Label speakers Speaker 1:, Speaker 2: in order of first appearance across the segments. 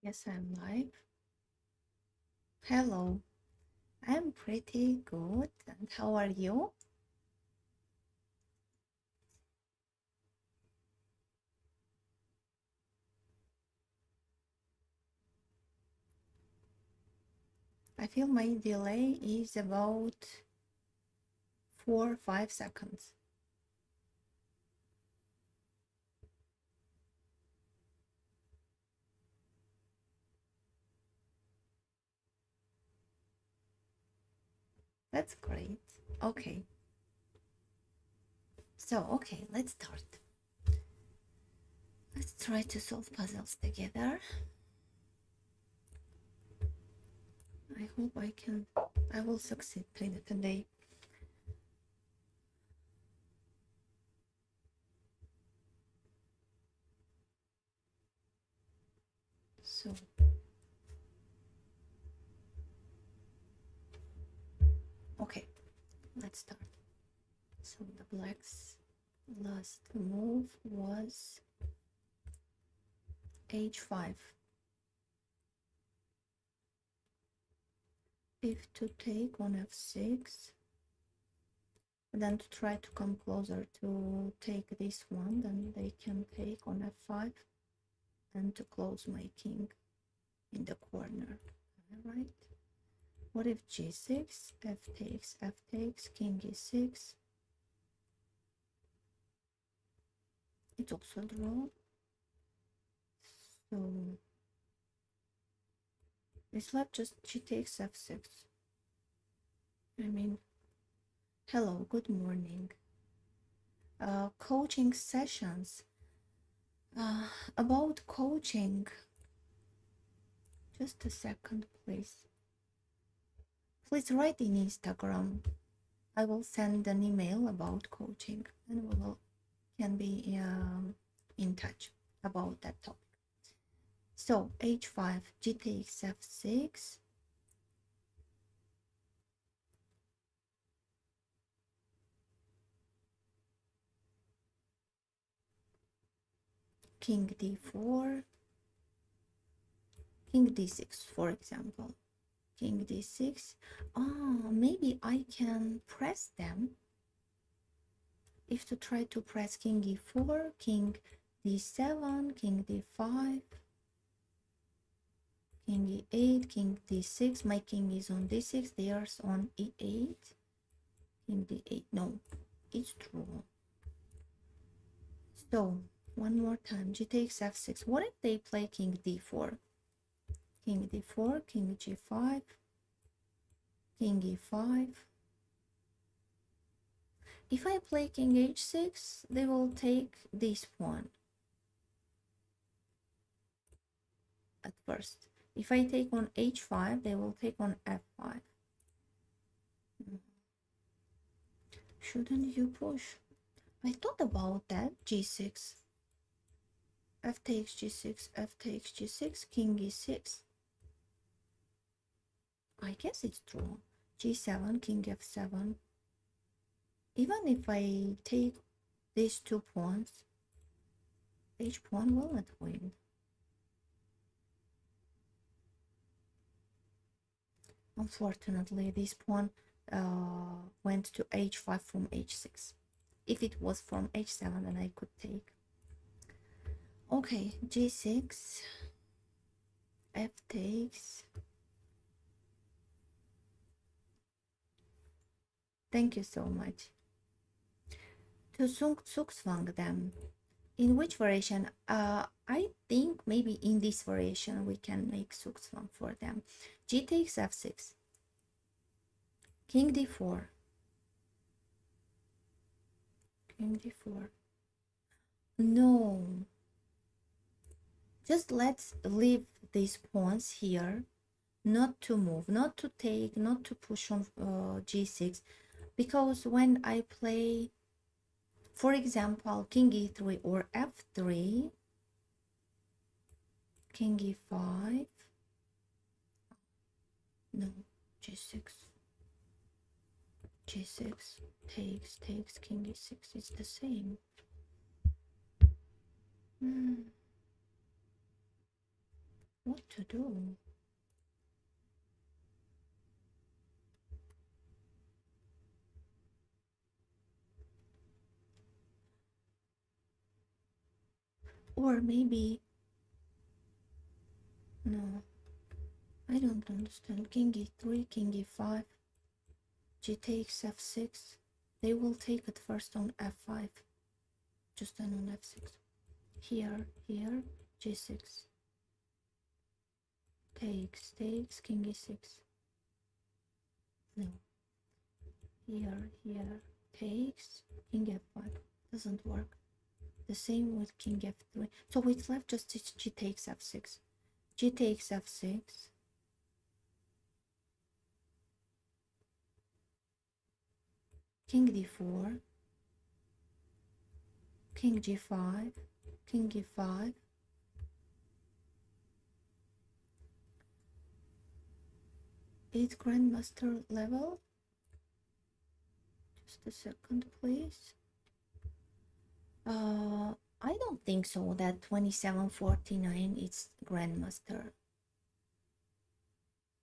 Speaker 1: Yes, I'm live. Hello, I'm pretty good. And how are you? I feel my delay is about 4 or 5 seconds. That's great. Okay, okay, let's start. Let's try to solve puzzles together. I hope I will succeed today. So, okay, let's start. So the black's last move was h5. If to take on f6, then to try to come closer to take this one, then they can take on f5 and to close my king in the corner. All right. What if g6, f takes, king e6? It's also a draw. So it's left just g takes f6. I mean, hello, good morning. Coaching sessions. About coaching, just a second, please. Please write in Instagram. I will send an email about coaching and we can be in touch about that topic. So h5, g takes f6. King d4, king d6, for example. King d6. Maybe I can press them. If to try to press king e4, king d7, king d5, king e8, king d6. My king is on d6, theirs on e8. King d8. No, it's true. So one more time. G takes f6. What if they play king d4? King d4, king g5, king e5. If I play king h6, they will take this pawn at first. If I take on h5, they will take on f5. Shouldn't you push? I thought about that. g6. F takes g6, f takes g6, king e6. I guess it's true. g7, king f7. Even if I take these 2 pawns, h pawn will not win. Unfortunately, this pawn went to h5 from h6. If it was from h7, then I could take. Okay, g6, f takes. Thank you so much. To Zugzwang them. In which variation? I think maybe in this variation we can make Zugzwang for them. G takes f6. King d4. King d4. No. Just let's leave these pawns here. Not to move, not to take, not to push on g6. Because when I play, for example, king e3 or f3, king e5, no, g6, g6, takes, king e6, it's the same. what to do. Or maybe, no, I don't understand. King e3, king e5, g takes f6. They will take it first on f5, just then on f6. Here, g6. Takes, king e6. No. Here, takes, king f5. Doesn't work. The same with king f3. So it's left just g takes f6. G takes f6. King d4. King g5. King e5. It's grandmaster level. Just a second, please. I don't think so that 2749 is grandmaster.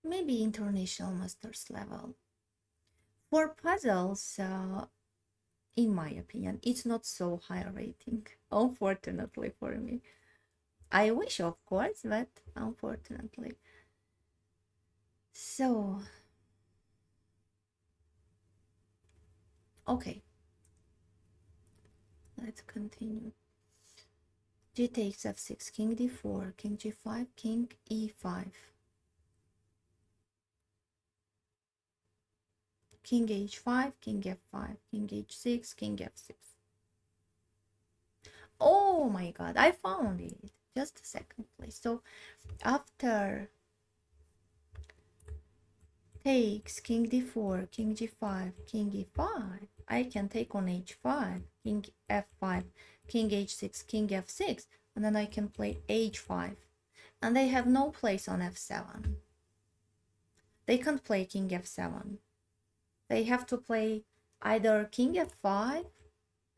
Speaker 1: Maybe international masters level. For puzzles, in my opinion, it's not so high rating, unfortunately for me. I wish, of course, but unfortunately. So, okay. Let's continue. G takes f6, king d4, king g5, king e5. King h5, king f5, king h6, king f6. Oh my god, I found it. Just a second, please. So after takes king d4, king g5, king e5, I can take on h5, king f5, king h6, king f6, and then I can play h5. And they have no place on f7. They can't play king f7. They have to play either king f5,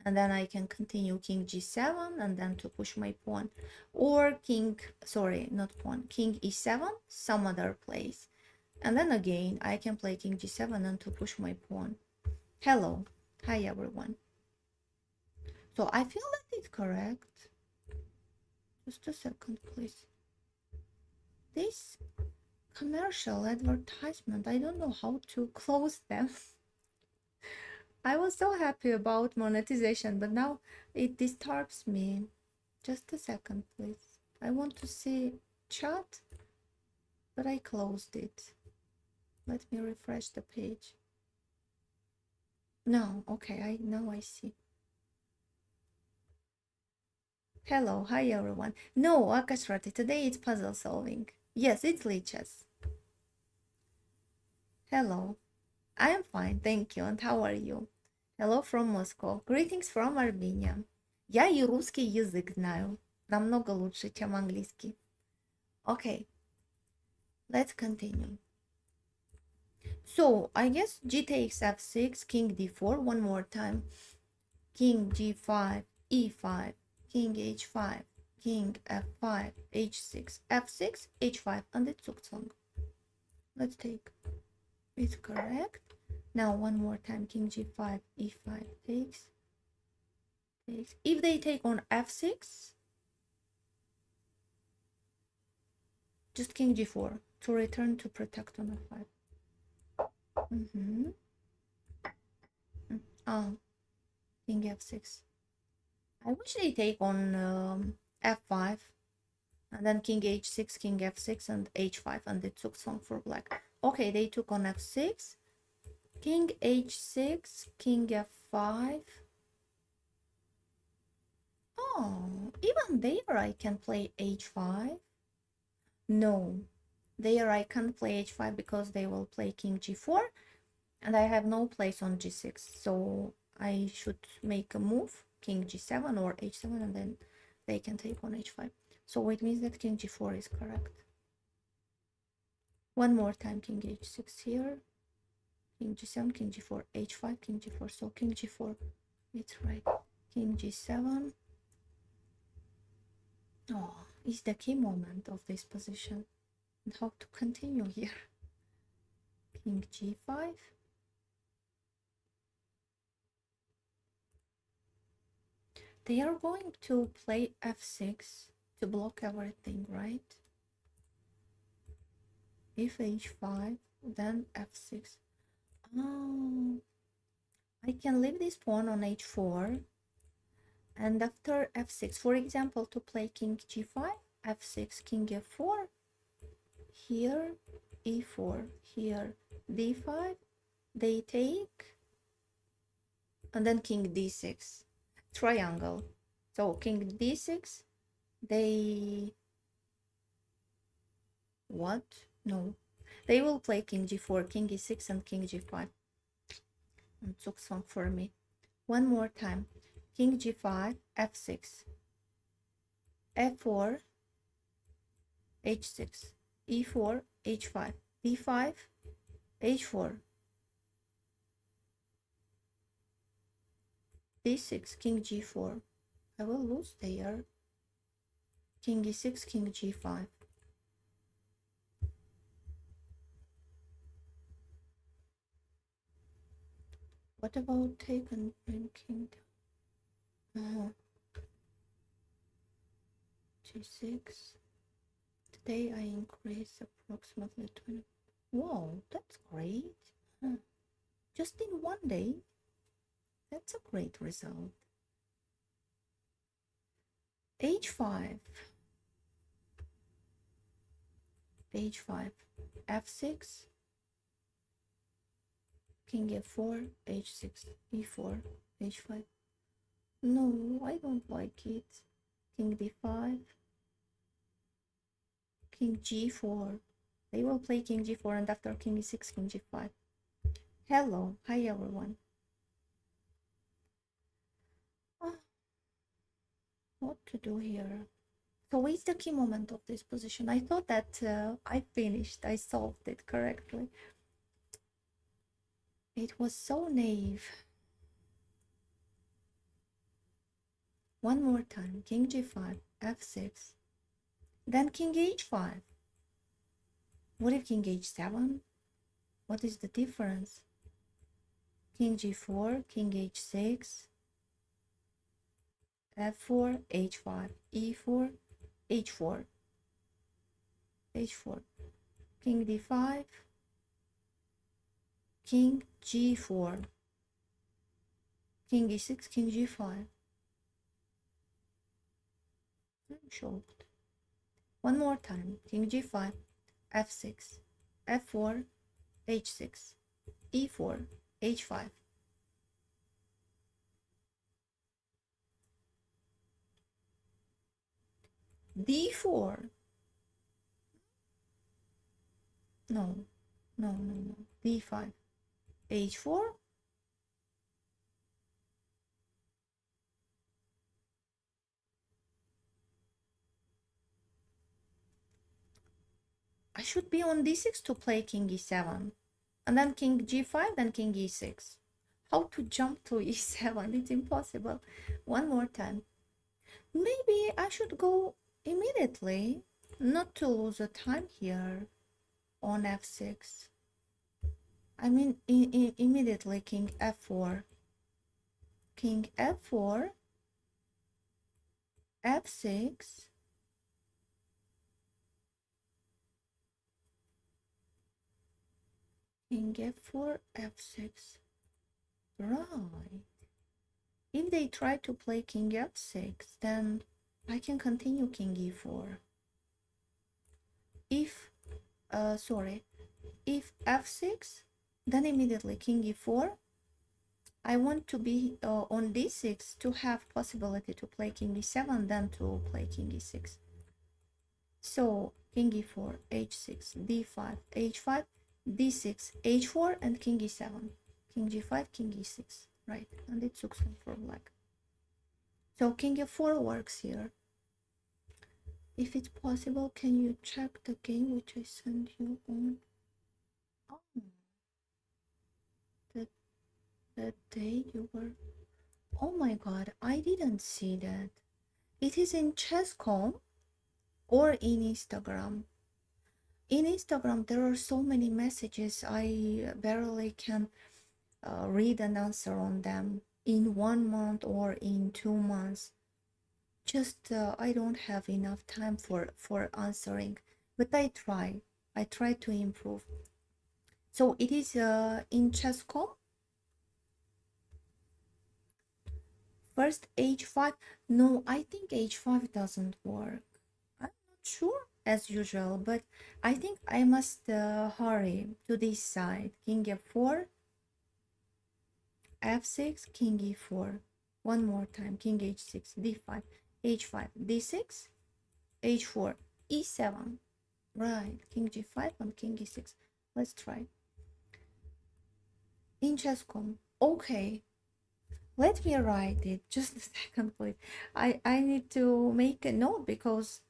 Speaker 1: and then I can continue king g7 and then to push my pawn, or king, sorry, not pawn, king e7, some other place. And then again, I can play king g7 and to push my pawn. Hello. Hi, everyone. So I feel that it's correct. Just a second, please. This commercial advertisement, I don't know how to close them. I was so happy about monetization, but now it disturbs me. Just a second, please. I want to see chat, but I closed it. Let me refresh the page. No, okay, now I see. Hello, hi everyone. No, Akashrati, today it's puzzle solving. Yes, it's Lichess. Hello, I am fine, thank you. And how are you? Hello from Moscow. Greetings from Armenia. Я и русский язык знаю. Намного лучше, чем английский. Okay, let's continue. So, I guess g takes f6, king d4, one more time. King g5, e5, king h5, king f5, h6, f6, h5, and it took long. Let's take. It's correct. Now one more time, king g5, e5 takes. If they take on f6, just king g4 to return to protect on f5. Oh, king f6. I wish they take on f5, and then king h6, king f6, and h5, and they took some for black. Okay, they took on f6, king h6, king f5. Oh, even there I can play h5. No, there I can't play h5 because they will play king g4, and I have no place on g6, so I should make a move, king g7 or h7, and then they can take on h5. So it means that king g4 is correct. One more time, king h6 here, king g7, king g4, h5, king g4. So king g4, it's right. King g7. Oh, is the key moment of this position and how to continue here. King g5. They are going to play f6 to block everything, right? If h5, then f6. Oh, I can leave this pawn on h4, and after f6, for example, to play king g5, f6, king f4, here e4, here d5, they take, and then king d6, triangle. So king d6, they, what? No, they will play king g4, king e6, and king g5. And took some for me. One more time. King g5, f6, f4, h6, e4, h5, d5, h4, d6, king g4. I will lose there. King e6, king g5. What about take and bring king down? G6. Today I increase approximately 20. Whoa, that's great. Just in one day. That's a great result. h5, h5, f6, king f4, h6, e4, h5. No, I don't like it. King d5, king g4. They will play king g4 and after king e6, king g5. Hello, hi everyone. What to do here? So what's the key moment of this position? I thought that I finished, I solved it correctly. It was so naive. One more time, king g5, f6, then king h5. What if king h7? What is the difference? King g4, king h6, f4, h5, e4, h4, h4, king d5, king g4, king e6, king g5. I'm shocked. One more time, king g5, f6, f4, h6, e4, h5. d4. No, no, no, no. d5, h4. I should be on d6 to play king e7. And then king g5, then king e6. How to jump to e7? It's impossible. One more time. Maybe I should go immediately, not to lose a time here on f6. I mean, immediately king f4. King f4, f6, king f4, f6. Right. If they try to play king f6, then I can continue king e4. If, if f6, then immediately king e4. I want to be on d6 to have possibility to play king e7, then to play king e6. So king e4, h6, d5, h5, d6, h4, and king e7. King g5, king e6, right? And it took some for black. So king f4 works here. If it's possible, can you check the game which I sent you on? Oh, that day you were... Oh my god, I didn't see that. It is in Chess.com. or in Instagram. In Instagram, there are so many messages, I barely can read and answer on them in 1 month or in 2 months. Just I don't have enough time for answering, but I try to improve. So it is in Chess.com. First h5. No, I think h5 doesn't work. I'm not sure as usual, but I think I must hurry to this side. King f4, f6, king e4. One more time. King h6, d5, h5, d6, h4, e7. Right, king g5 and king e6. Let's try. In Chess.com. Okay, let me write it. Just a second, please. I need to make a note because...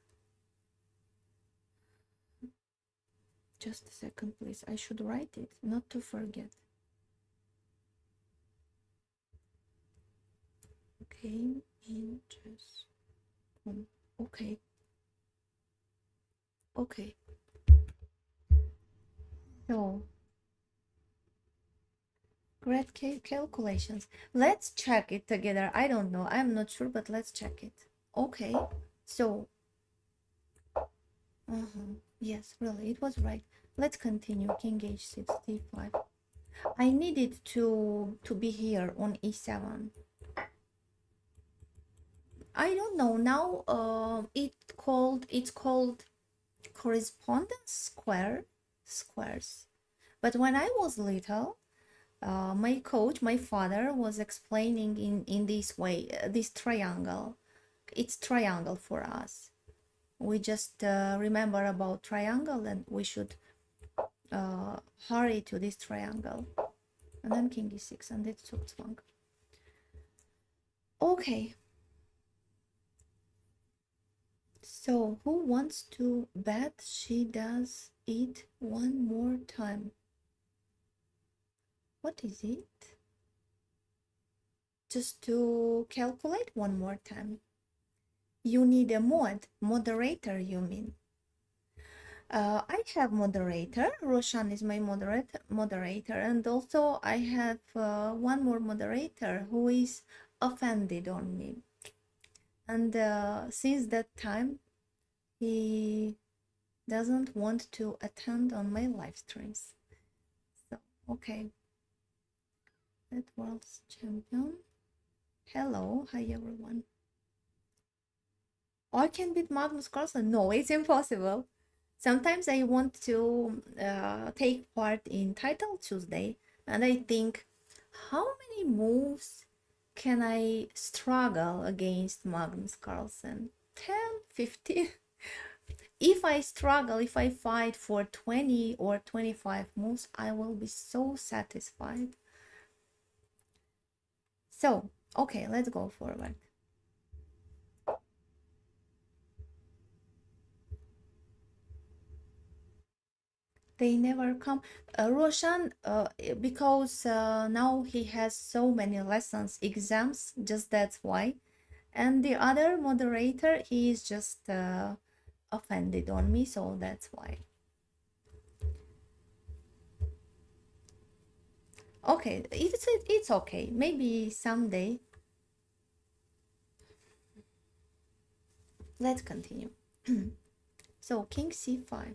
Speaker 1: Just a second, please. I should write it, not to forget. Okay, in Chess.com. Okay. Okay. So, great calculations. Let's check it together. I don't know. I'm not sure, but let's check it. Okay. So, yes, really, it was right. Let's continue. King h6, d5. I needed to be here on e7. I don't know now. It's called correspondence squares. But when I was little, my coach, my father, was explaining in this way, this triangle. It's triangle for us. We just remember about triangle, and we should hurry to this triangle. And then king e6, and it's Zugzwang. Okay. So who wants to bet she does it one more time? What is it? Just to calculate one more time. You need a moderator, you mean? I have moderator. Roshan is my moderator, and also I have one more moderator who is offended on me. And since that time, he doesn't want to attend on my live streams. So, okay. That world's champion. Hello, hi everyone. I can beat Magnus Carlsen. No, it's impossible. Sometimes I want to take part in Title Tuesday, and I think, how many moves can I struggle against Magnus Carlsen? 10, 15? If I struggle, if I fight for 20 or 25 moves, I will be so satisfied. So, okay, let's go forward. They never come. Roshan, because now he has so many lessons, exams, just that's why. And the other moderator, he is just offended on me, so that's why. Okay, it's okay. Maybe someday. Let's continue. So king c5.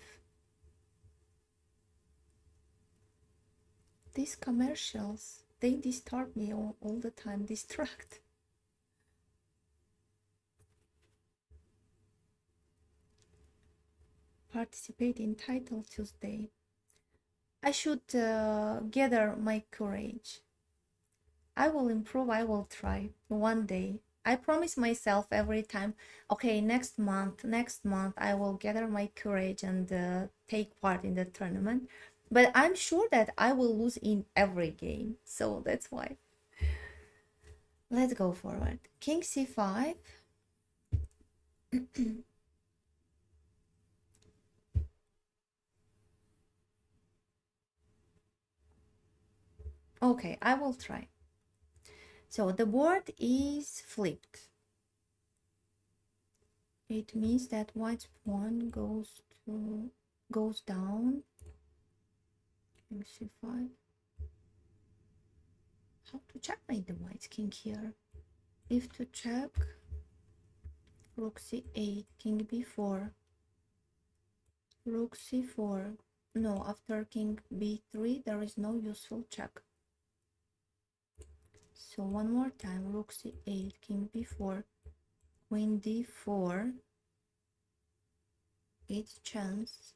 Speaker 1: These commercials, they disturb me all the time, distract. Participate in Title Tuesday. I should gather my courage. I will improve, I will try one day. I promise myself every time, okay, next month I will gather my courage and take part in the tournament. But I'm sure that I will lose in every game, so that's why. Let's go forward. King c5. Okay, I will try. So the board is flipped. It means that white's pawn goes down. King c5. How to checkmate the white king here? If to check, rook c8, king b4, rook c4. No, after king b3 there is no useful check. So one more time, rook c8, king b4, queen d4, it's chance,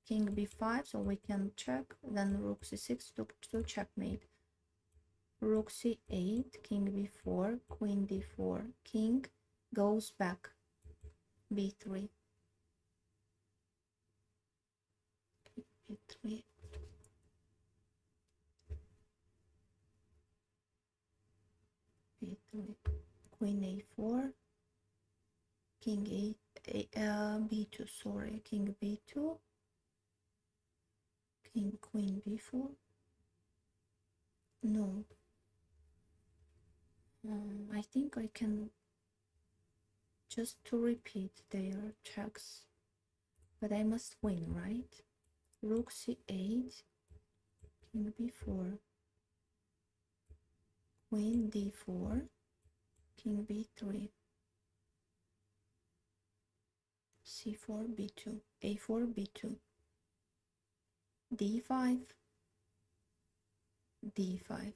Speaker 1: king b5, so we can check, then rook c6 to checkmate, rook c8, king b4, queen d4, king goes back, b3, b3, b3, queen a4, king b2, sorry, king b2, king queen b4. No, I think I can just to repeat their checks, but I must win, right? Rook c8, king b4, queen d4, king b3, c4 b2, a4 b2, d5, d5.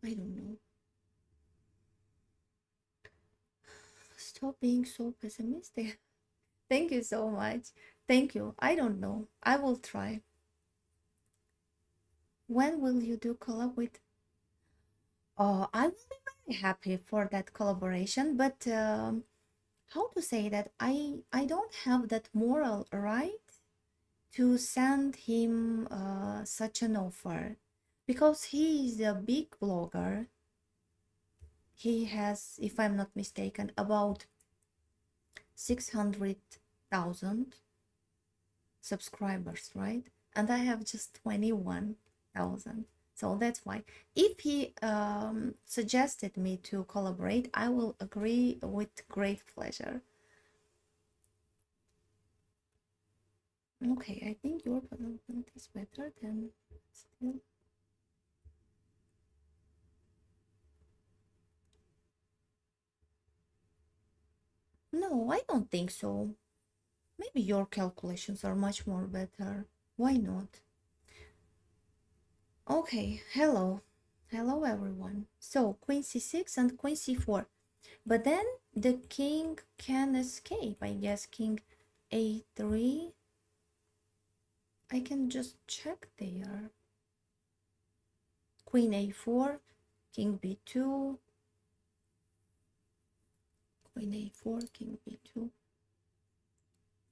Speaker 1: I don't know. Stop being so pessimistic. Thank you so much. Thank you. I don't know. I will try. When will you do collab with? Oh, I will be very happy for that collaboration, but how to say that I don't have that moral right to send him such an offer, because he is a big blogger. He has, if I'm not mistaken, about 600,000 subscribers, right? And I have just 21,000. So that's why if he suggested me to collaborate, I will agree with great pleasure. Okay, I think your development is better than still. No, I don't think so. Maybe your calculations are much more better. Why not? Okay, hello. Hello everyone. So queen c6 and queen c4. But then the king can escape. I guess king a3. I can just check there. Queen a4, king b2, queen a4, king b2,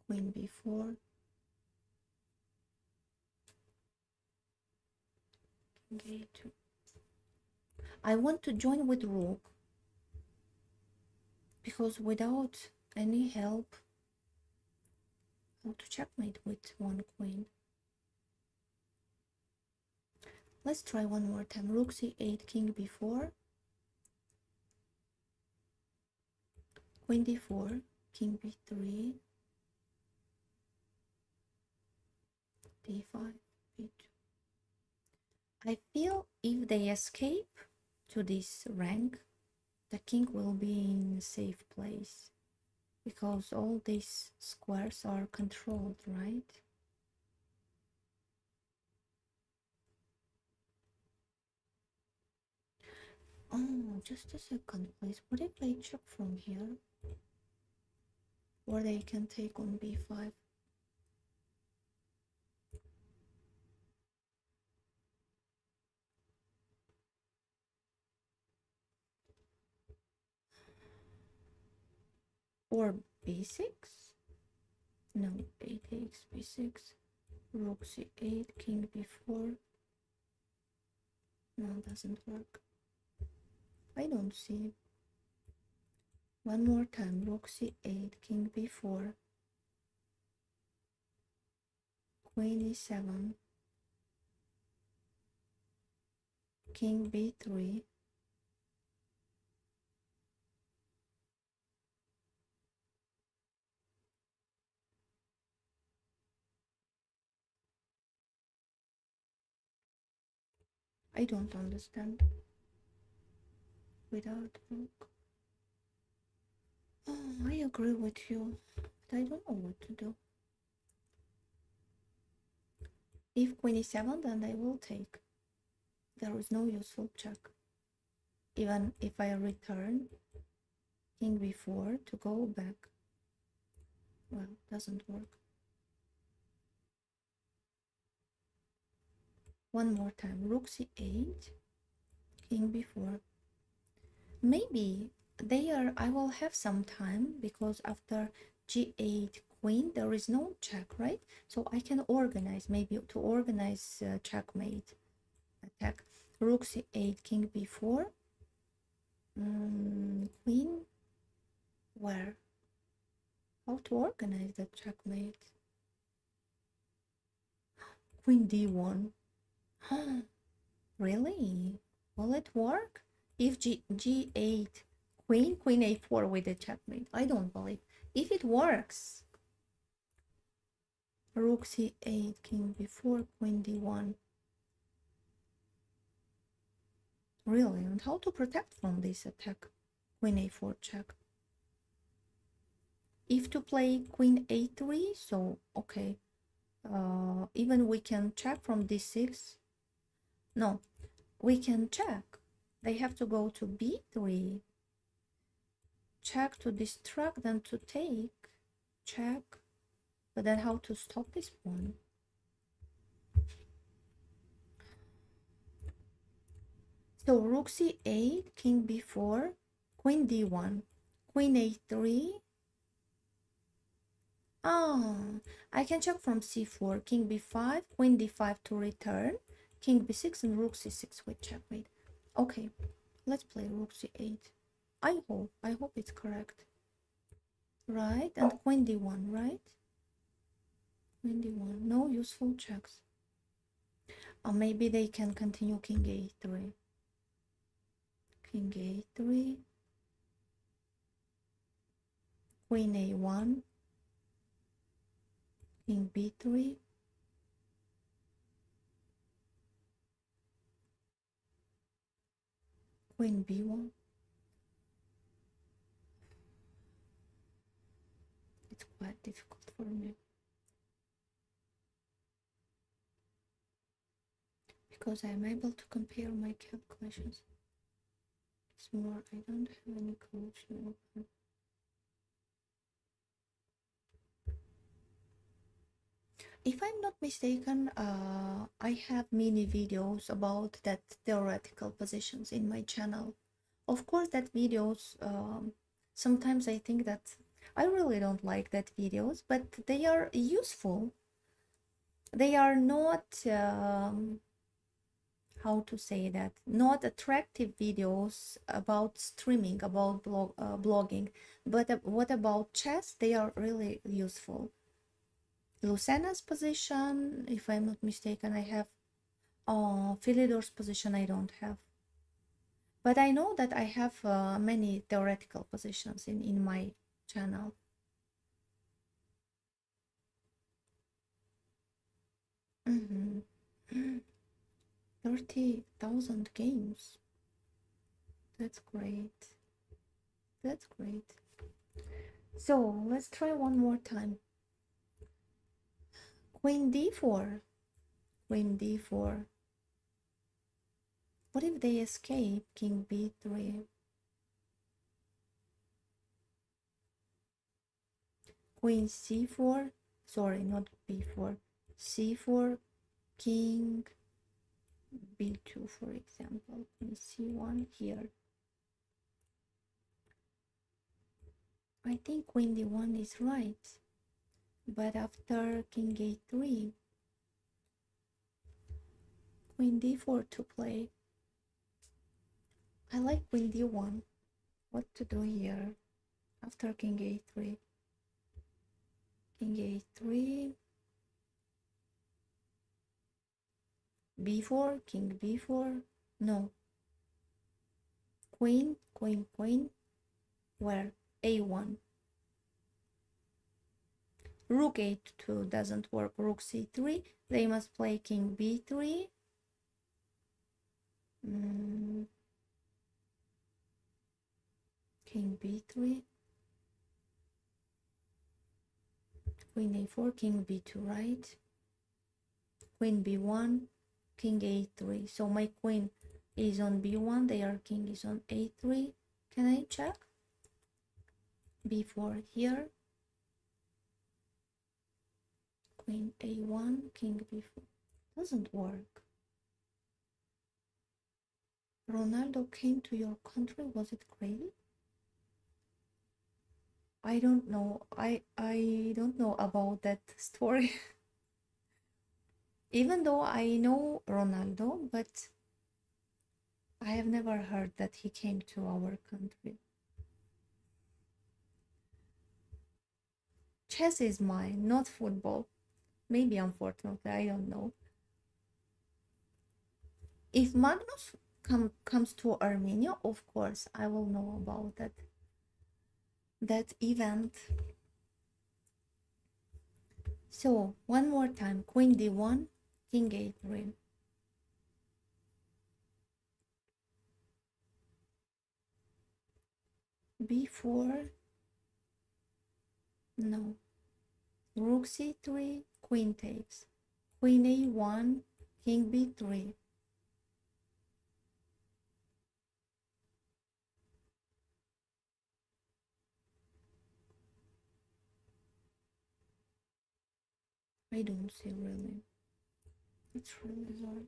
Speaker 1: queen b4, king a2. I want to join with rook, because without any help, how to checkmate with one queen. Let's try one more time. Rook c8, king b4, queen d4, king b3, d5, b2. I feel if they escape to this rank, the king will be in a safe place, because all these squares are controlled, right? Oh, just a second, please. What if they check from here? Or they can take on b5. Or b6? No, a takes b6. Rook c8, king b4. No, doesn't work. I don't see. One more time. Rook c8, king b4. Queen e7. King b3. I don't understand. Without rook. Oh, I agree with you, but I don't know what to do. If queen e7, then I will take. There is no useful check. Even if I return king b4 to go back, well, doesn't work. One more time. Rook c8, king b4. Maybe I will have some time, because after g8 queen there is no check, right? So I can organize, maybe to organize checkmate attack. Rook c8, king b4, queen, where? How to organize the checkmate? Queen d1. Really? Will it work? If g8 queen a4 with the checkmate, I don't believe. If it works, rook c8, king b4, queen d1. Really? And how to protect from this attack? Queen a4 check. If to play queen a3, so okay. Even we can check from d6. No, we can check. They have to go to b3. Check to distract, then to take. Check. But then how to stop this pawn? So rook c8, king b4, queen d1, queen a3. Ah, I can check from c4, king b5, queen d5 to return, king b6, and rook c6 with checkmate. Okay, let's play rook c8. I hope it's correct. Right, and queen d1, right? Queen d1, no useful checks. Or maybe they can continue king a3. King a3, queen a1, king b3, queen b1. It's quite difficult for me, because I'm able to compare my calculations. It's more, I don't have any collection open. If I'm not mistaken, I have many videos about that theoretical positions in my channel. Of course, that videos, sometimes I think that I really don't like that videos, but they are useful. They are not, how to say that, not attractive videos about streaming, about blogging, but what about chess? They are really useful. Lucana's position, if I'm not mistaken, I have. Philidor's position I don't have. But I know that I have many theoretical positions in my channel. 30,000 games. That's great. That's great. So let's try one more time. Queen d4. Queen d4. What if they escape king b3? Queen c4. Sorry, not b4. c4, king b2, for example. Queen c1 here. I think queen d1 is right. But after king a3, queen d4 to play. I like queen d1. What to do here? After king a3. King a3. b4, king b4. No. Queen, queen, queen. Where? a1. Rook a2 doesn't work. Rook c3. They must play king b3. King b3, queen a4, king b2, right? Queen b1, king a3. So my queen is on b1, their king is on a3. Can I check? b4 here, queen a1, king b4. Doesn't work. Ronaldo came to your country, was it crazy? I don't know. I don't know about that story. Even though I know Ronaldo, but I have never heard that he came to our country. Chess is mine, not football. Maybe, unfortunately, I don't know. If Magnus comes to Armenia, of course, I will know about that event. So, one more time, queen d1, king a3. b4, no. Rook c3, queen takes. Queen a1, king b3. I don't see really. It's really hard.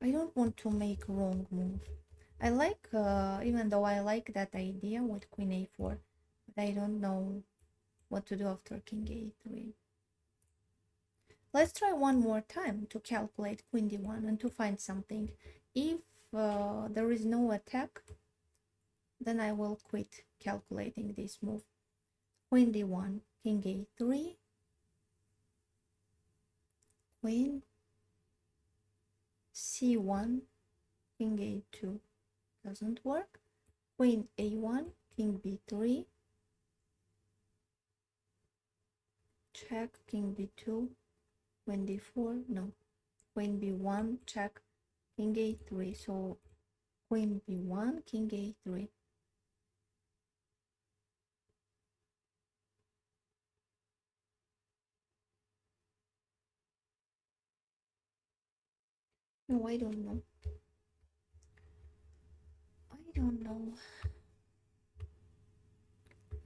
Speaker 1: I don't want to make wrong move. I like, even though I like that idea with queen a4, but I don't know what to do after king a3. Let's try one more time to calculate queen d1 and to find something. If there is no attack, then I will quit calculating this move. Queen d1, king a3, queen c1, king a2. Doesn't work. Queen a1, king b3, check, king b2, queen d4, no, queen b1, check, king a3. So queen b1, king a3. No, I don't know. I don't know.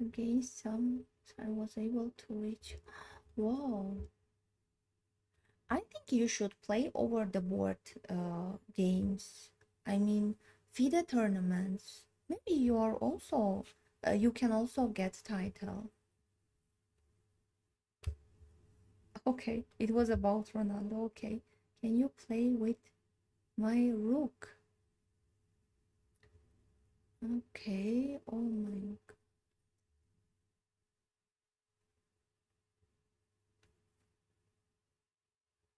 Speaker 1: Against some, I was able to reach. Whoa. I think you should play over the board games. I mean, FIDE tournaments. Maybe you are also, you can also get title. Okay, it was about Ronaldo. Okay, can you play with my rook? Okay, oh my god.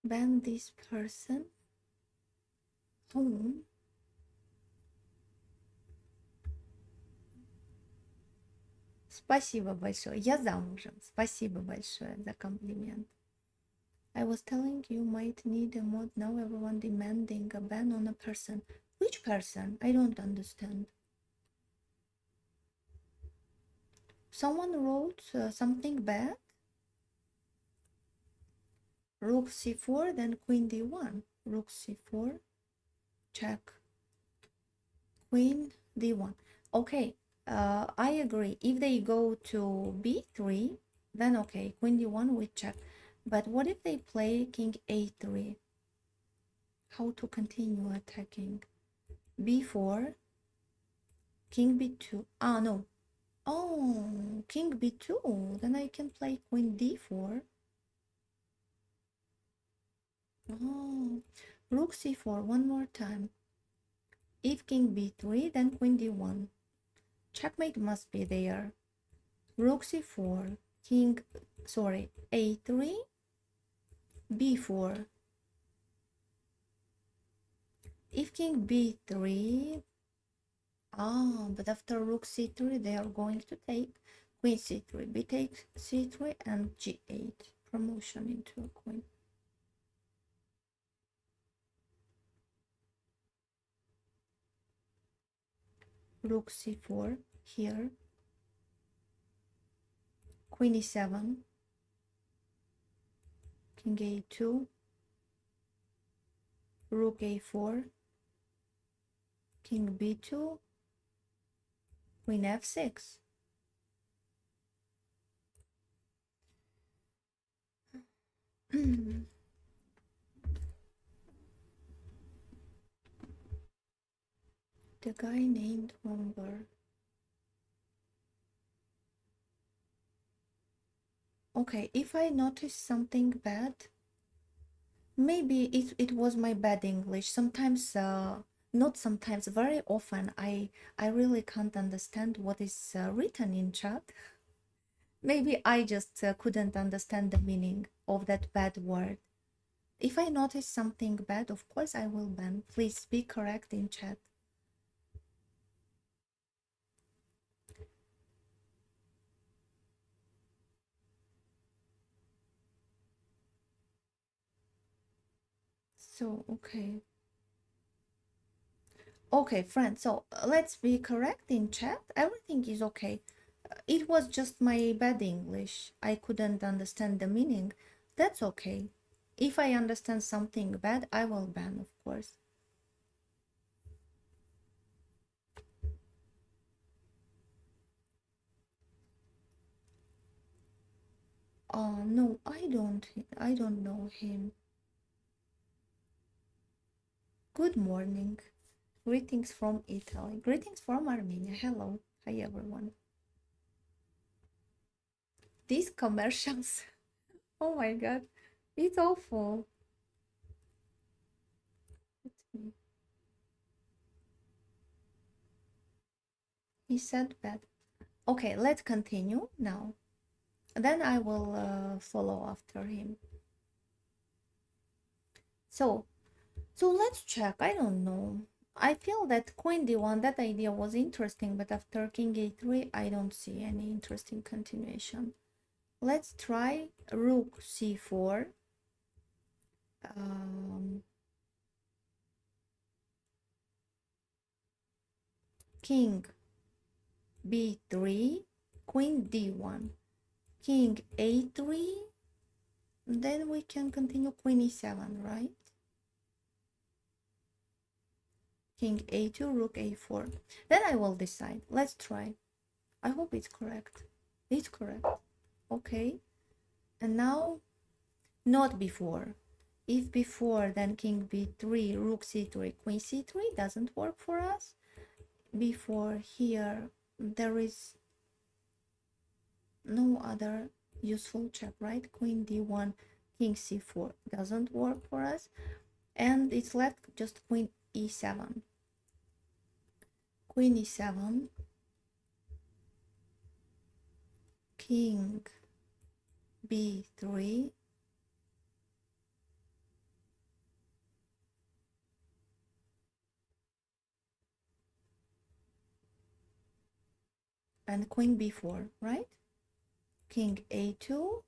Speaker 1: Ban this person. Home. Спасибо большое. Я замужем. Спасибо большое за комплимент. I was telling you might need a mod. Now everyone demanding a ban on a person. Which person? I don't understand. Someone wrote something bad? Rook c4, then queen d1. Rook c4, check. Queen d1. Okay, I agree. If they go to b3, then okay, queen d1 we check. But what if they play king a3? How to continue attacking? b4, king b2. Ah, no. Oh, king b2. Then I can play queen d4. Oh, rook c4 one more time. If king b3, then queen d1. Checkmate must be there. Rook c4, king, sorry, a3, b4. If king b3, but after rook c3, they are going to take queen c3, b takes c3, and g8, promotion into a queen. Rook c4 here, queen e7, king a2, rook a4, king b2, queen f6. The guy named Womber. Okay, if I notice something bad, maybe it was my bad English. Sometimes, not sometimes, very often, I really can't understand what is written in chat. Maybe I just couldn't understand the meaning of that bad word. If I notice something bad, of course I will ban. Please be correct in chat. So, okay. Okay, friends, so let's be correct in chat. Everything is okay. It was just my bad English. I couldn't understand the meaning. That's okay. If I understand something bad, I will ban, of course. No, I don't know him. Good morning. Greetings from Italy. Greetings from Armenia. Hello. Hi, everyone. These commercials. Oh my god. It's awful. He said bad. Okay, let's continue now. Then I will follow after him. So let's check. I don't know. I feel that queen d1, that idea was interesting, but after king a3, I don't see any interesting continuation. Let's try rook c4. King b3, queen d1, king a3, then we can continue queen e7, right? King a2, rook a4. Then I will decide. Let's try. I hope it's correct. It's correct. Okay. And now, not before. If before, then king b3, rook c3, queen c3 doesn't work for us. Before here, there is no other useful check, right? Queen d1, king c4 doesn't work for us. And it's left just queen e7. Queen e7, king b3, and queen b4, right? King a2,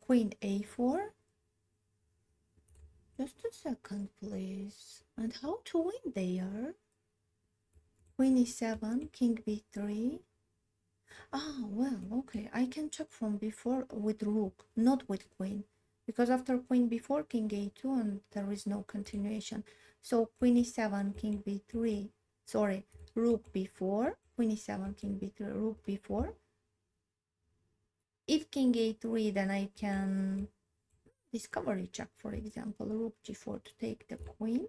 Speaker 1: queen a4. Just a second, please. And how to win there? Queen e7, king b3. Ah, well, okay. I can check from before with rook, not with queen. Because after queen b4, king a2, and there is no continuation. So queen e7, king b3. Sorry, rook b4. Queen e7, king b3, rook b4. If king a3, then I can discovery check, for example, rook g4 to take the queen.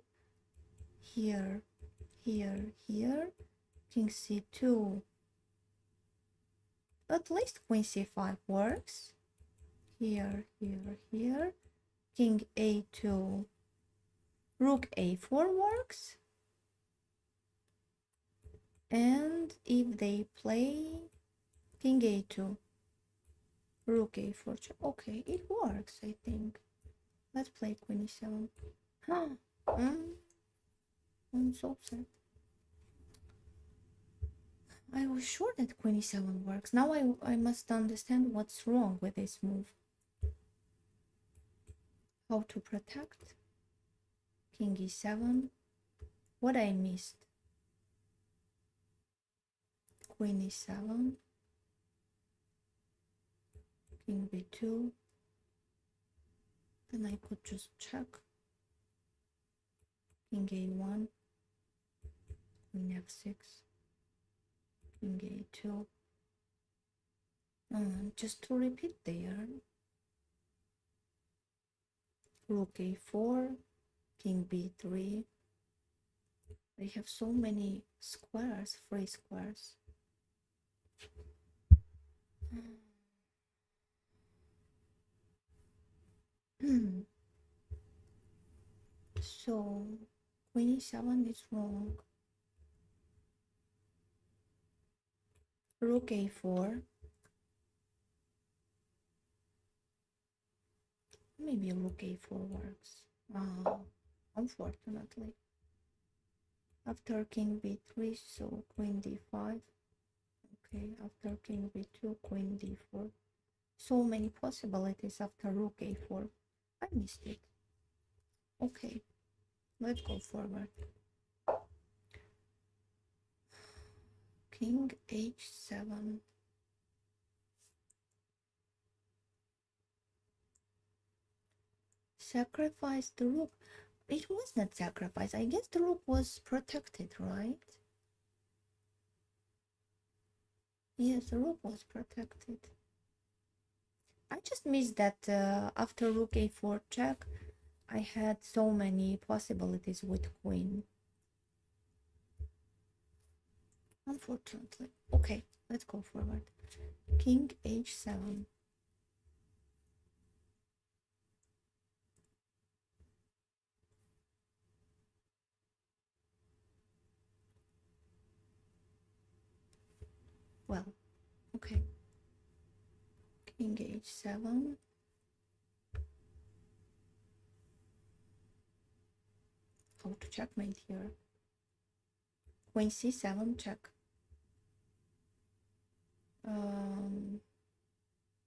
Speaker 1: Here, here, here. King c2. At least queen c5 works. Here, here, here. King a2. Rook a4 works. And if they play king a2, rook a4, okay, it works, I think. Let's play queen e7. I'm so sad. I was sure that queen e7 works. Now I must understand what's wrong with this move. How to protect. King e7. What I missed. Queen e7. King b2. Then I could just check. King a1. Queen f6. King a2. Just to repeat there. Rook a4. King b3. They have so many squares, free squares. So queen e7 is wrong. Rook a4. Maybe rook a4 works. Unfortunately. After king b3, so queen d5. Okay, after king b2, queen d4. So many possibilities after rook a4. I missed it. Okay, let's go forward. King h7. Sacrifice the rook. It was not sacrificed. I guess the rook was protected, right? Yes, the rook was protected. I just missed that after rook a4 check, I had so many possibilities with queen. Unfortunately. Okay, let's go forward. King h7. Well, okay. King h7. How to checkmate here? Queen c7 check.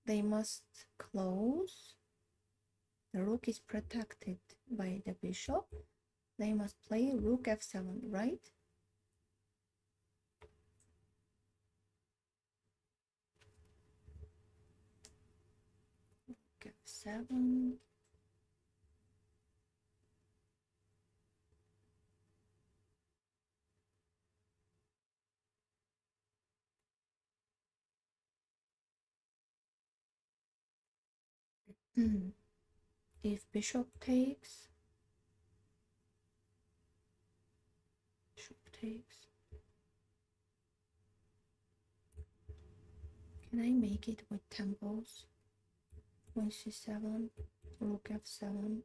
Speaker 1: They must close. The rook is protected by the bishop. They must play rook f7, right? Rook f7. If bishop takes, can I make it with tempos? Queen c7, rook f7,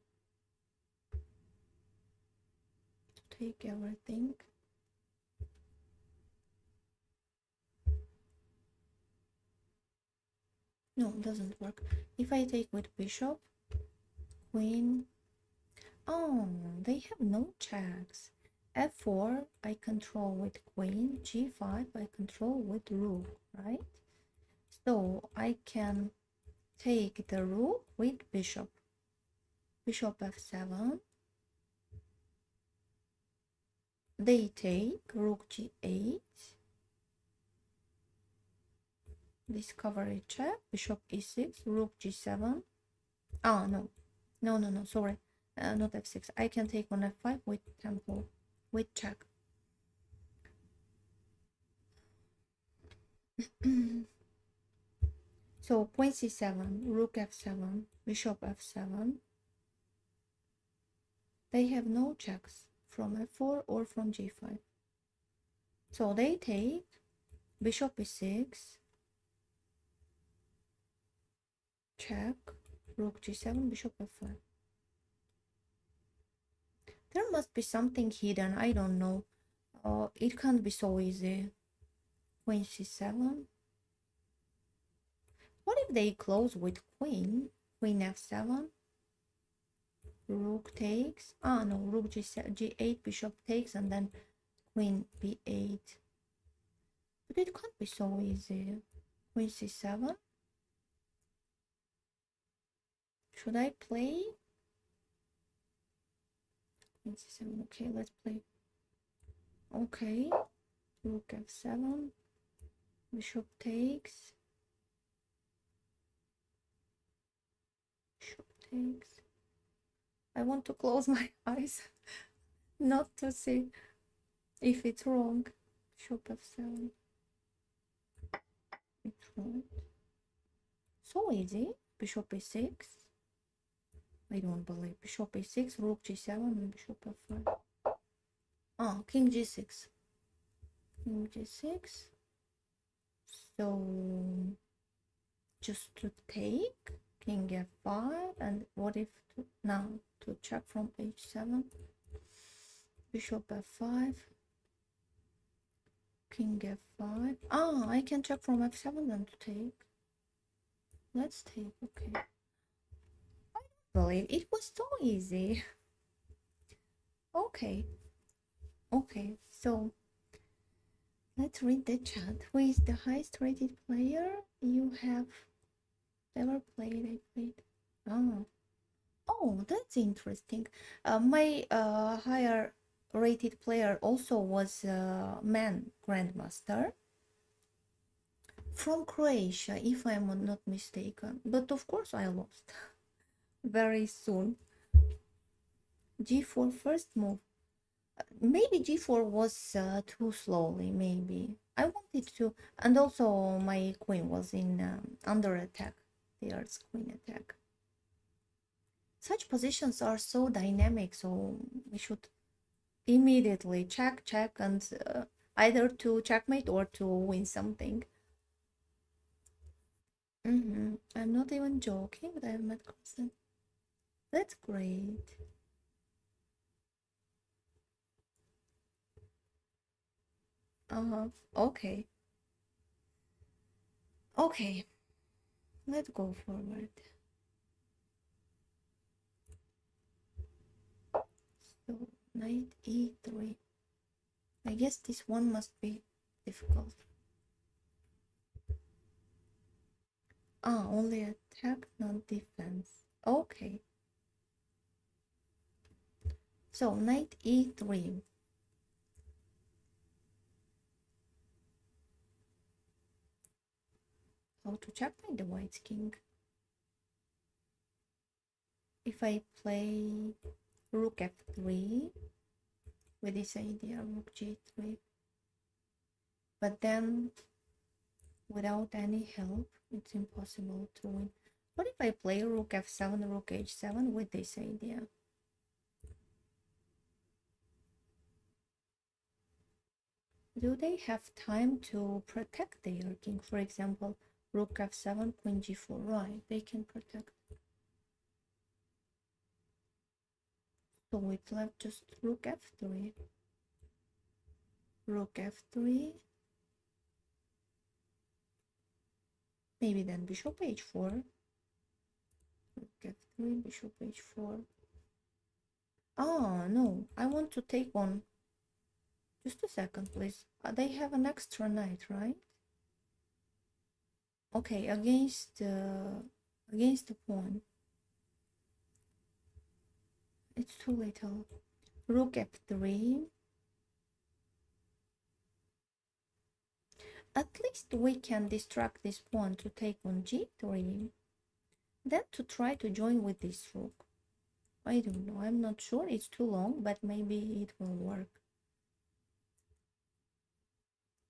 Speaker 1: to take everything. No, it doesn't work. If I take with bishop, queen. Oh, they have no checks. f4 I control with queen, g5 I control with rook, right? So I can take the rook with bishop. Bishop f7. They take rook g8. Discovery check. Bishop e6. Rook g7. Oh, no. No, sorry. Not f6. I can take on f5 with tempo. With check. So queen c7, rook f7, bishop f7. They have no checks from f4 or from g5. So they take bishop e6, check, rook g7, bishop f5. There must be something hidden, I don't know. It can't be so easy. Queen c7. What if they close with queen? Queen f7. Rook takes. No, rook g8, bishop takes, and then queen b8. But it can't be so easy. Queen c7. Should I play? Queen c7. Okay, let's play. Okay. Rook f7. Bishop takes. Bishop takes. I want to close my eyes not to see if it's wrong. Bishop f7. It's right. So easy. Bishop e6. I don't believe. Bishop e6, rook g7, and bishop f5. Ah, king g6. King g6. So just to take king f5, and what if now to check from h7, bishop f5, king f5. Ah, I can check from f7 then to take. Let's take. Okay. I don't believe it was so easy. Okay. Okay, so let's read the chat. Who is the highest rated player you have ever played? I played. Oh, that's interesting. My higher rated player also was man grandmaster from Croatia, if I'm not mistaken. But of course, I lost very soon. G4 first move. Maybe g4 was too slowly, maybe. I wanted to, and also my queen was in under attack, there's queen attack. Such positions are so dynamic, so we should immediately check, and either to checkmate or to win something. I'm not even joking, but I have met Carson. That's great. Okay. Okay, let's go forward. So knight e3. I guess this one must be difficult. Ah, only attack, not defense. Okay. So knight e3. How to checkmate the white king? If I play rook f3 with this idea, rook g3, but then without any help, it's impossible to win. What if I play rook f7, rook h7 with this idea? Do they have time to protect their king? For example, rook f7, queen g4, right? They can protect. So it's left just rook f3. Rook f3. Maybe then bishop h4. Rook f3, bishop h4. Oh, no. I want to take on. Just a second, please. They have an extra knight, right? Okay, against the pawn. It's too little. Rook f3. At least we can distract this pawn to take on g3. Then to try to join with this rook. I don't know. I'm not sure. It's too long, but maybe it will work.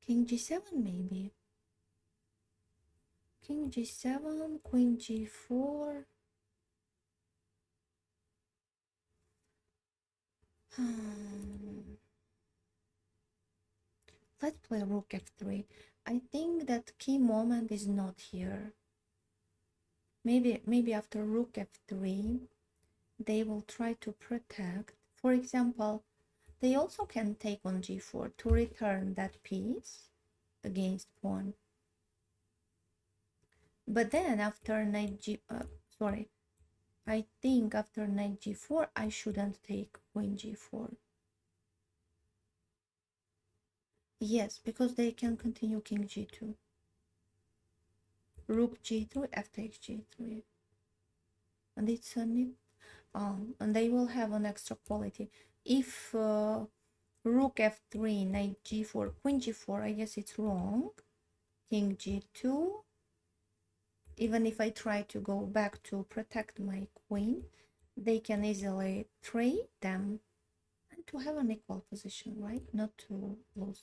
Speaker 1: King g7 maybe. King g7, queen g4. Let's play rook f3. I think that key moment is not here. Maybe after rook f3, they will try to protect. For example, they also can take on g4 to return that piece against pawn. But then after knight g, sorry, I think after knight g4, I shouldn't take queen g4. Yes, because they can continue king g2. Rook g3, f takes g3. And it's a new... and they will have an extra quality. If rook f3, knight g4, queen g4, I guess it's wrong. King g2. Even if I try to go back to protect my queen, they can easily trade them and to have an equal position, right? Not to lose.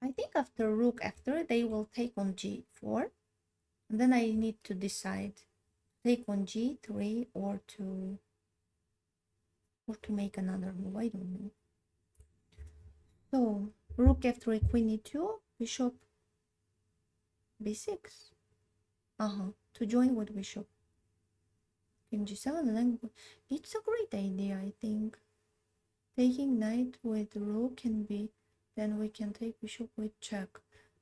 Speaker 1: I think after rook f3, they will take on g4. And then I need to decide take on g3 or to make another move. I don't know. So rook f3, queen e2, bishop b6. To join with bishop. King g7, and then it's a great idea, I think. Taking knight with rook can be, then we can take bishop with check.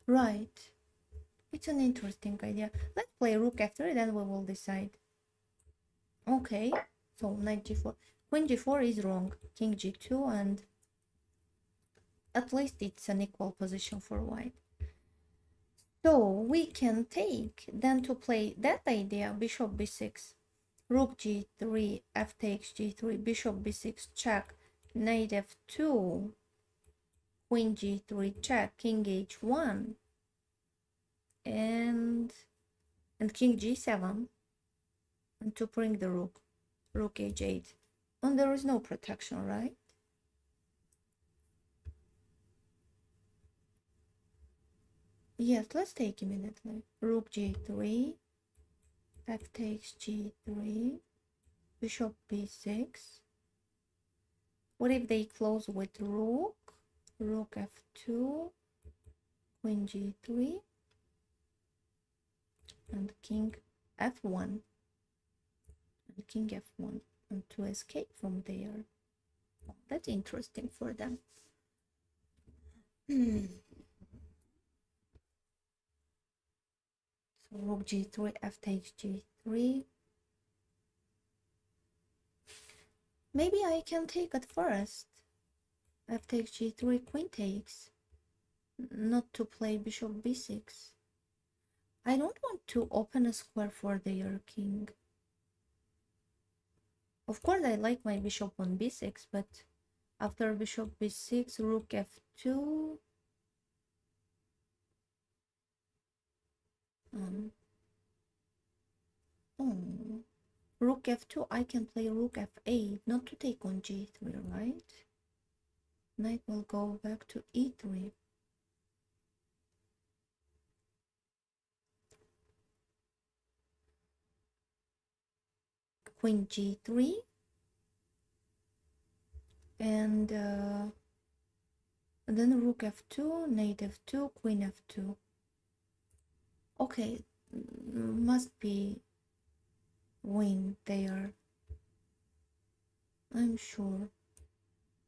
Speaker 1: Right. It's an interesting idea. Let's play rook f3, then we will decide. Okay. So knight g4. Queen g4 is wrong. King g2, and at least it's an equal position for white. So we can take, then to play that idea, bishop b6, rook g3, f takes g3, bishop b6, check, knight f2, queen g3, check, king h1, and king g7, and to bring the rook h8. And there is no protection, right? Yes, let's take immediately. Rook g3, f takes g3, bishop b6. What if they close with rook f2, queen g3, and king f1, and king f1, and to escape from there? Oh, that's interesting for them. So rook g3, f takes g3. Maybe I can take it first. F takes g3, queen takes. Not to play bishop b6. I don't want to open a square for their king. Of course, I like my bishop on b6, but after bishop b6, rook f2. Rook f2, I can play rook f8, not to take on g3, right? Knight will go back to e3. Queen g3. And then rook f2, knight f2, queen f2. Okay, must be win there, I'm sure.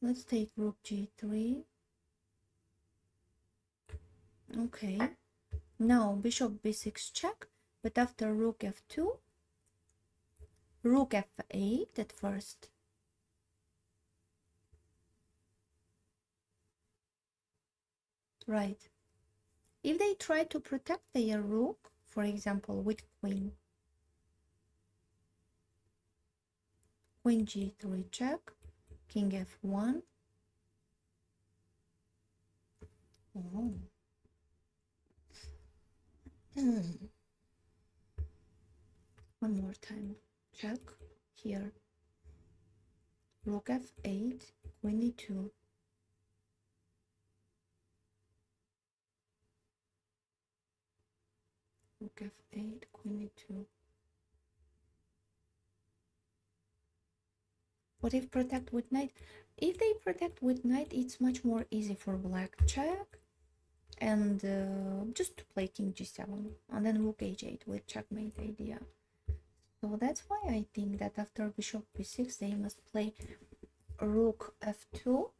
Speaker 1: Let's take rook g3. Okay, now bishop b6 check, but after rook f2, rook f8 at first. Right. If they try to protect their rook, for example, with queen g3 check, king f1. Oh. One more time. Check here. Rook f8, queen e2. Rook f8, queen e2. What if protect with knight? If they protect with knight, it's much more easy for black. Check, and just to play king g7, and then rook h8 with checkmate idea. So that's why I think that after bishop b6, they must play rook f2,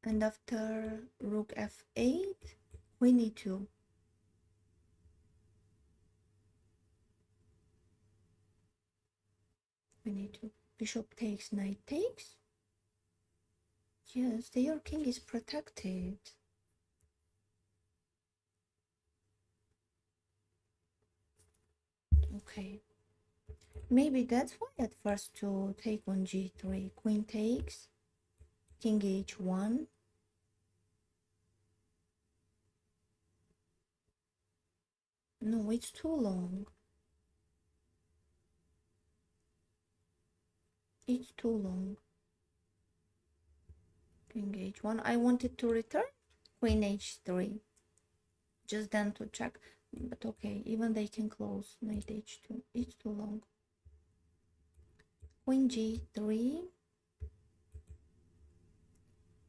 Speaker 1: and after rook f8, queen e2. Queen e2. Bishop takes, knight takes. Yes, their king is protected. Okay. Maybe that's why at first to take on g3. Queen takes, king h1. No, it's too long. It's too long. King h1. I wanted to return queen h3. Just then to check. But okay, even they can close knight h2. It's too long. Queen g3.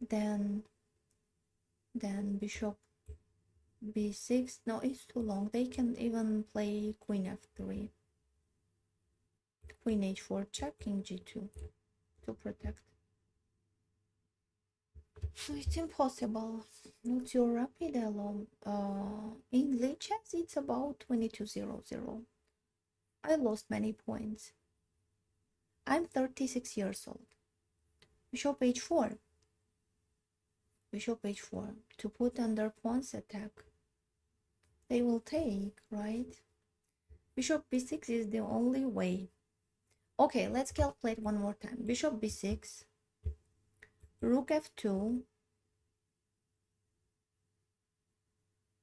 Speaker 1: Then bishop b6. No, it's too long. They can even play queen f3. Queen h4 check, king g2 to protect. So it's impossible. What's your rapid elo? In Lichess it's about 2200. I lost many points. I'm 36 years old. Bishop h4. Bishop h4 to put under pawn's attack. They will take, right? Bishop b6 is the only way. Okay, let's calculate one more time. Bishop b6, rook f2,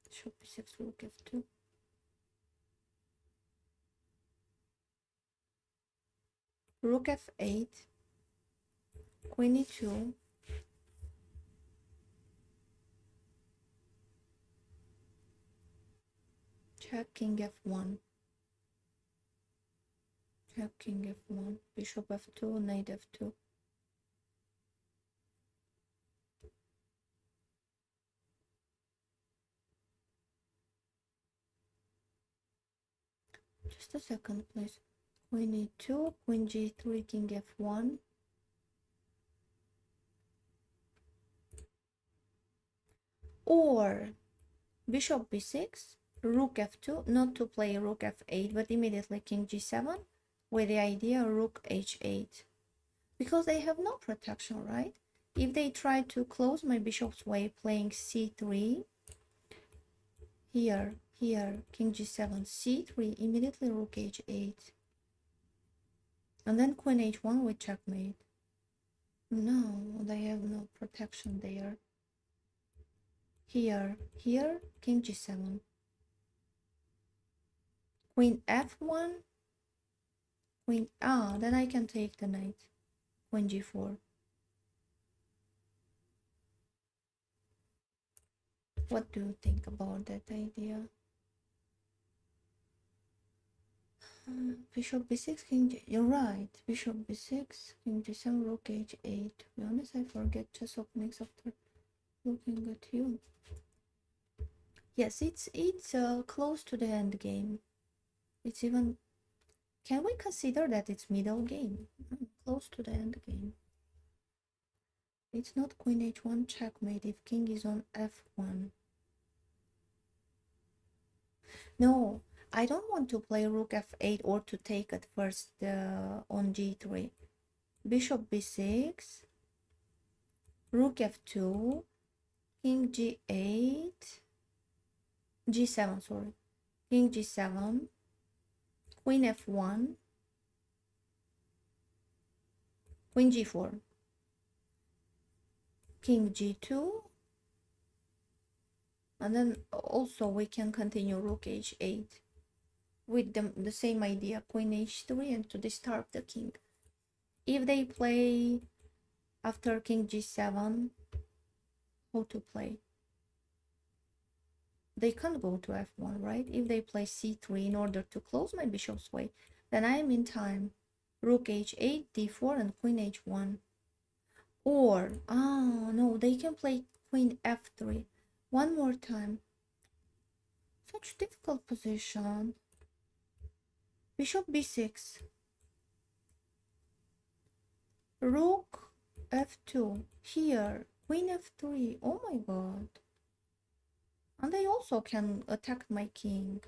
Speaker 1: bishop b6, rook f2, rook f8, queen e2, check, king f1, check, king f1, bishop f2, knight f2. Just a second, please. Queen e2, queen g3, king f1. Or bishop b6, rook f2, not to play rook f8, but immediately king g7 with the idea rook h8. Because they have no protection, right? If they try to close my bishop's way playing c3, here, king g7, c3, immediately rook h8. And then queen h1 with checkmate. No, they have no protection there. Here, king g7. Queen f1, queen, then I can take the knight. Queen g4. What do you think about that idea? Bishop b6, king g. You're right. Bishop b6, king g7, rook h8. To be honest, I forget chess openings after looking at you. Yes, it's close to the end game. It's even. Can we consider that it's middle game? Close to the end game. It's not queen h1 checkmate if king is on f1. No, I don't want to play rook f8 or to take at first on g3. Bishop b6, rook f2, king g8, g7, sorry, king g7, queen f1, queen g4, king g2, and then also we can continue rook h8 with the same idea, queen h3, and to disturb the king. If they play after king g7, how to play? They can't go to f1, right? If they play c3 in order to close my bishop's way, then I am in time. Rook h8, d4, and queen h1. Or, no, they can play queen f3. One more time. Such difficult position. Bishop b6. Rook f2. Here, queen f3. Oh my god. And they also can attack my king.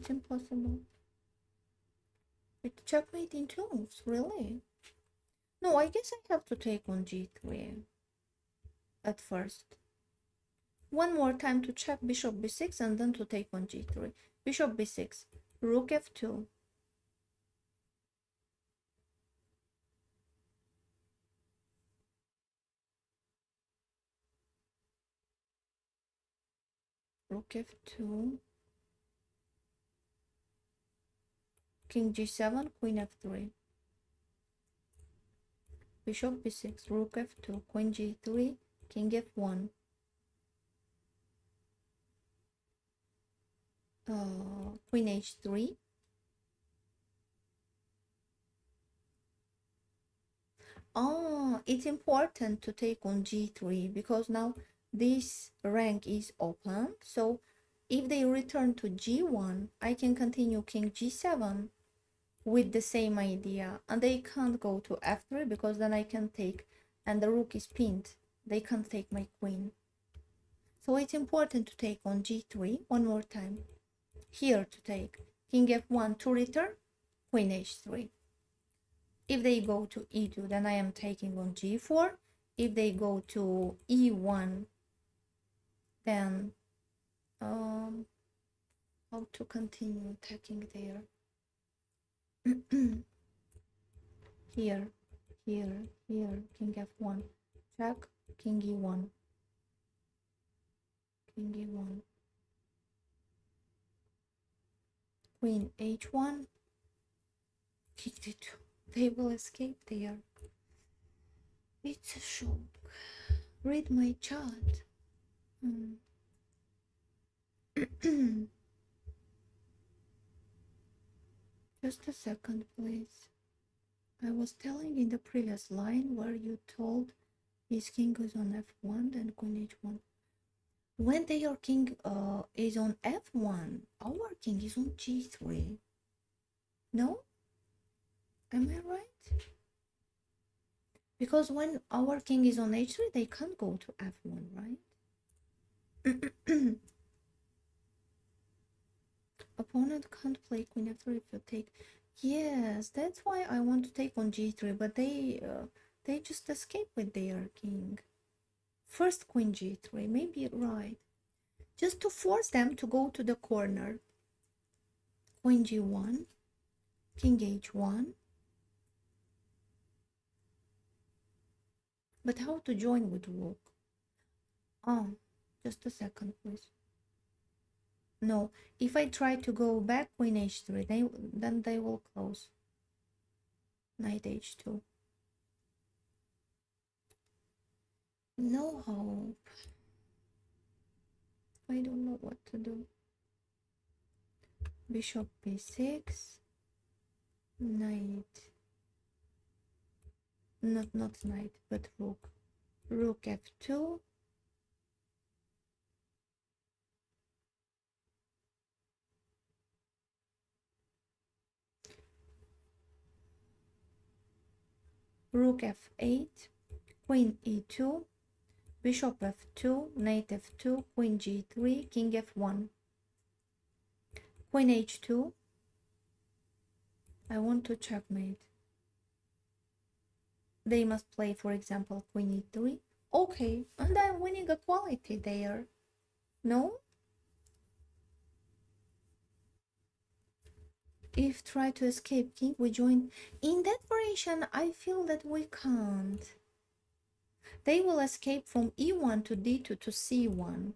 Speaker 1: It's impossible. It's checkmate in 2 moves, really? No, I guess I have to take on g3 at first. One more time to check bishop b6 and then to take on g3. Bishop b6, rook f2. Rook f2. King g7, queen f3. Bishop b6, rook f2, queen g3, king f1. Queen h3. Oh, it's important to take on g3 because now this rank is open. So if they return to g1, I can continue king g7 with the same idea, and they can't go to f3 because then I can take, and the rook is pinned. They can't take my queen. So it's important to take on g3 one more time. Here to take king f1 to return, queen h3. If they go to e2, then I am taking on g4. If they go to e1, then how to continue attacking there? Here, king f1, check, king e1, king e1, queen h1, king d2. They will escape there. It's a shock. Read my chart. Just a second, please. I was telling in the previous line where you told his king is on f1, then queen h1. When their king is on f1, our king is on g3. No? Am I right? Because when our king is on h3, they can't go to f1, right? Opponent can't play queen f3 if you take. Yes, that's why I want to take on g3, but they just escape with their king. First queen g3, maybe right. Just to force them to go to the corner. Queen g1, king h1. But how to join with rook? Oh, just a second, please. No, if I try to go back queen h3, then they will close. Knight h2. No hope. I don't know what to do. Bishop b6. Knight. Not knight, but rook. Rook f2. Rook f8. Queen e2. Bishop f2. Knight f2. Queen g3. King f1. Queen h2. I want to checkmate. They must play, for example, queen e3. Okay, and I'm winning equality there. No? If try to escape king, we join. In that variation, I feel that we can't. They will escape from e1 to d2 to c1.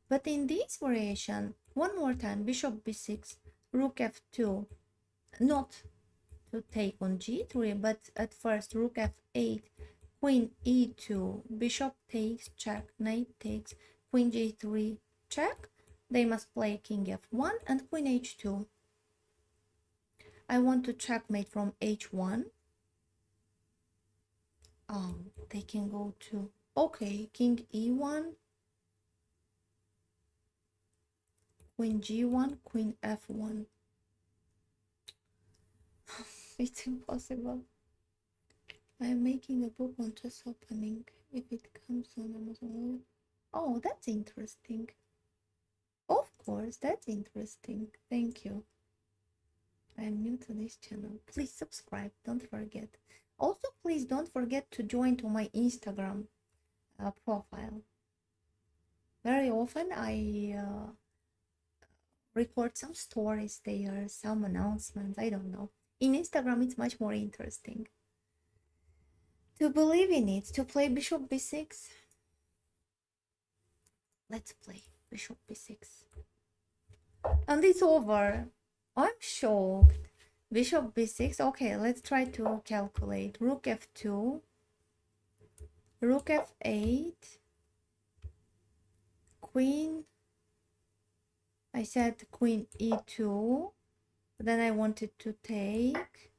Speaker 1: But in this variation, one more time, bishop b6, rook f2. Not to take on g3, but at first rook f8, queen e2, bishop takes, check, knight takes, queen g3, check. They must play king f1 and queen h2. I want to checkmate from h1. Oh, they can go to, okay, king e1, queen g1, queen f1. It's impossible. I am making a book on chess opening. If it comes on Amazon. Oh, that's interesting. Of course. That's interesting. Thank you. I'm new to this channel. Please subscribe. Don't forget. Also, please don't forget to join to my Instagram profile. Very often I record some stories there, some announcements. I don't know. In Instagram, it's much more interesting. To believe in it, to play bishop b6. Let's play bishop b6. And it's over. I'm shocked. Bishop b6. Okay, let's try to calculate. Rook f2. Rook f8. Queen. I said queen e2. Then I wanted to take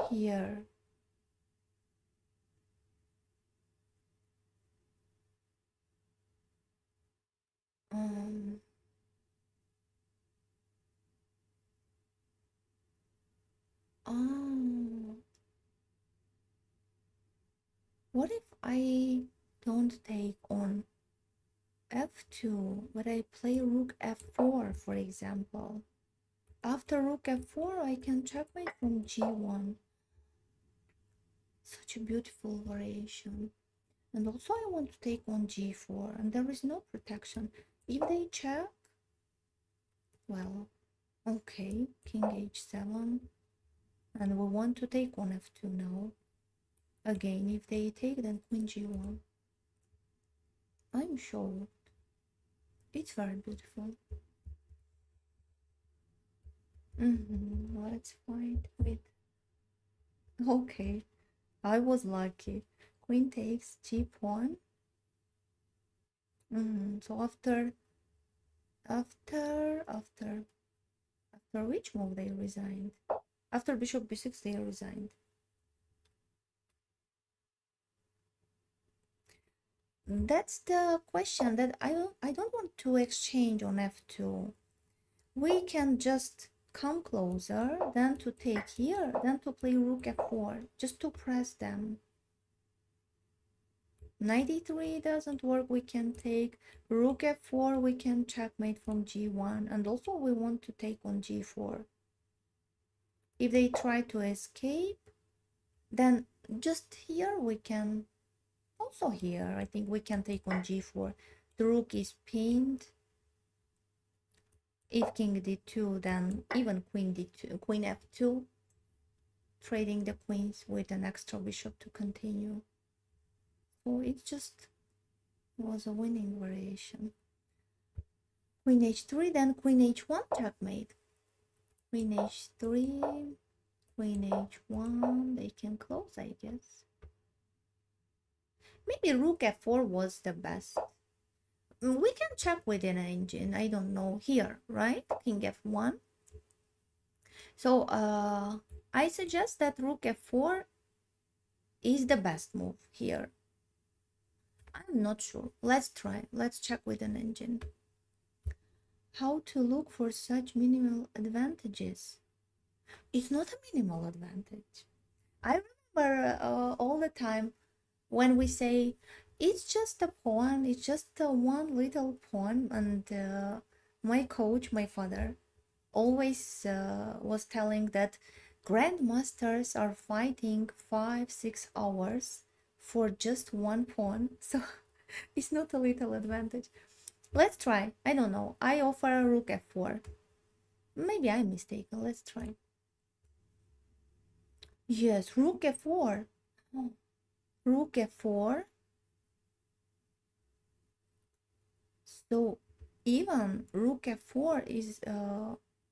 Speaker 1: here. Oh, what if I don't take on f2, but I play rook f4, for example? After rook f4, I can checkmate from g1. Such a beautiful variation. And also I want to take on g4, and there is no protection. If they check, well, okay, king h7, and we want to take on f2 now. Again, if they take, then queen g1. I'm sure it's very beautiful. Let's find with. Okay, I was lucky. Queen takes g pawn. So after which move they resigned? After bishop b6 they resigned. That's the question that I don't want to exchange on f2. We can just come closer, then to take here, then to play rook f4, just to press them. Knight e3 doesn't work, we can take rook f4, we can checkmate from g1, and also we want to take on g4. If they try to escape, then just here we can, also here, I think we can take on g4. The rook is pinned. If king d2, then even queen d2, queen f2, trading the queens with an extra bishop to continue. So it just was a winning variation. Queen h3, then queen h1, checkmate. Queen h3, queen h1, they can close, I guess. Maybe rook f4 was the best. We can check with an engine, I don't know, here, right? King f1. So I suggest that rook f4 is the best move here. I'm not sure. Let's try. Let's check with an engine. How to look for such minimal advantages? It's not a minimal advantage. I remember all the time when we say it's just a pawn, it's just one little pawn, and my coach, my father, always was telling that grandmasters are fighting 5-6 hours for just one pawn, so it's not a little advantage. Let's try. I don't know. I offer a rook f4. Maybe I'm mistaken. Let's try. Yes, rook f4. Oh. Rook f4. So even rook f4 is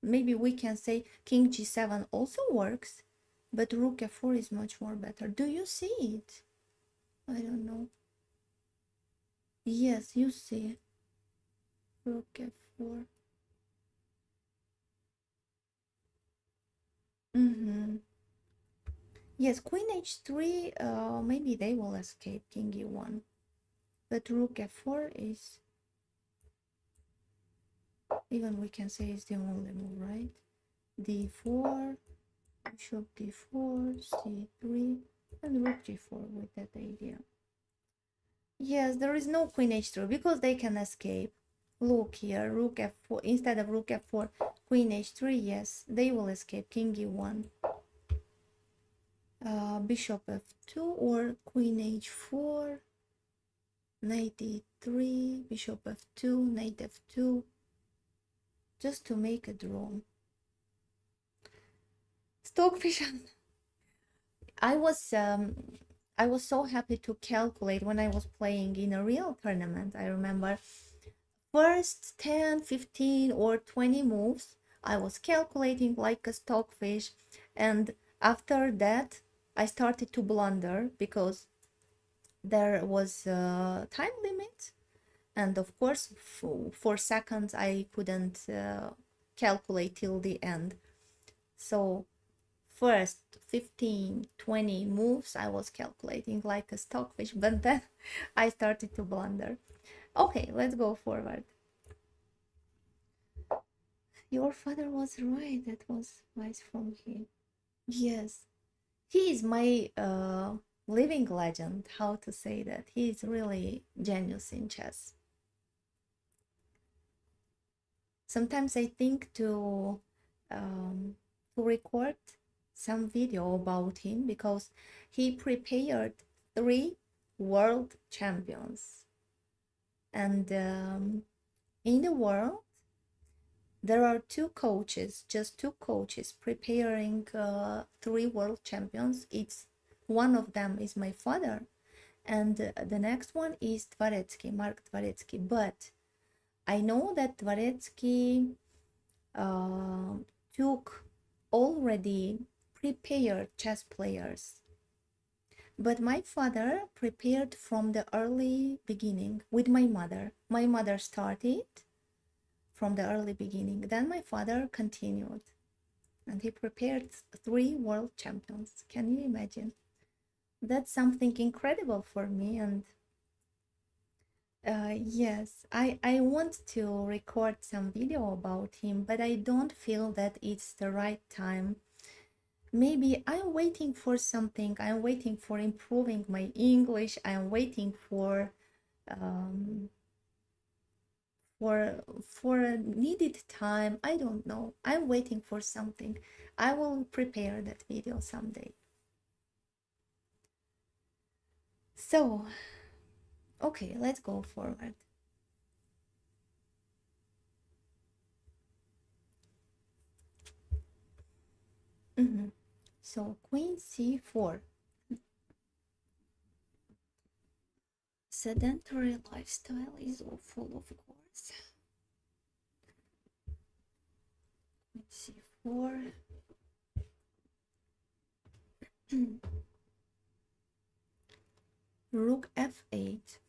Speaker 1: maybe we can say king g7 also works, but rook f4 is much more better. Do you see it? I don't know. Yes, you see. Rook f4. Yes, queen h3, maybe they will escape king e1. But rook f4 is, even we can say it's the only move, right? d4, bishop d4, c3, and rook g4 with that idea. Yes, there is no queen h3 because they can escape. Look here, rook f4 instead of rook f4, queen h3. Yes, they will escape. King e1, bishop f2 or queen h4, knight e3, bishop f2, knight f2, just to make a draw. Stockfish. I was so happy to calculate when I was playing in a real tournament. I remember first 10, 15 or 20 moves, I was calculating like a stockfish, and after that I started to blunder because there was a time limit, and of course for seconds I couldn't calculate till the end. So first 15, 20 moves I was calculating like a stockfish, but then I started to blunder. Okay, let's go forward. Your father was right. That was wise from him. Yes, he is my living legend. How to say that? He is really genius in chess. Sometimes I think to record some video about him because he prepared 3 world champions, and in the world there are just two coaches preparing 3 world champions. It's one of them is my father, and the next one is Mark Dvoretsky. But I know that Dvoretsky uh, took already prepared chess players, but my father prepared from the early beginning with my mother. My mother started from the early beginning, then my father continued, and he prepared 3 world champions. Can you imagine? That's something incredible for me. And yes, I want to record some video about him, but I don't feel that it's the right time. Maybe I'm waiting for something. I'm waiting for improving my English. I'm waiting um, for a needed time. I don't know. I'm waiting for something. I will prepare that video someday. So, okay, let's go forward. So queen c4. Sedentary lifestyle is awful, of course. Queen c4. Rook f8.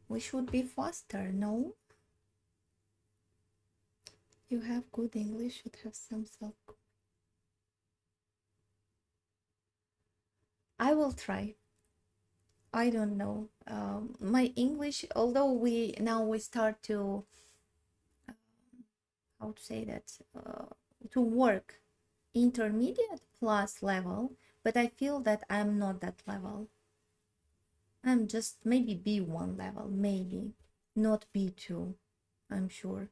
Speaker 1: We should be faster, no? You have good English, should have some self. I will try. I don't know. My English, although we start to, how to say that, to work intermediate plus level, but I feel that I'm not that level. I'm just maybe B1 level, maybe not B2, I'm sure.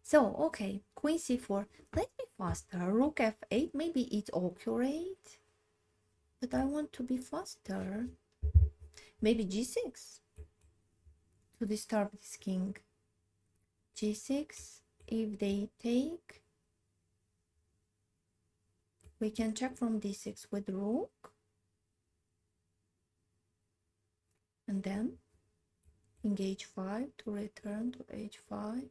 Speaker 1: So, okay, queen c4. Let's be faster. Rook f8, maybe it's accurate, but I want to be faster. Maybe g6 to disturb this king. g6, if they take, we can check from d6 with rook, and then engage 5 to return to h5.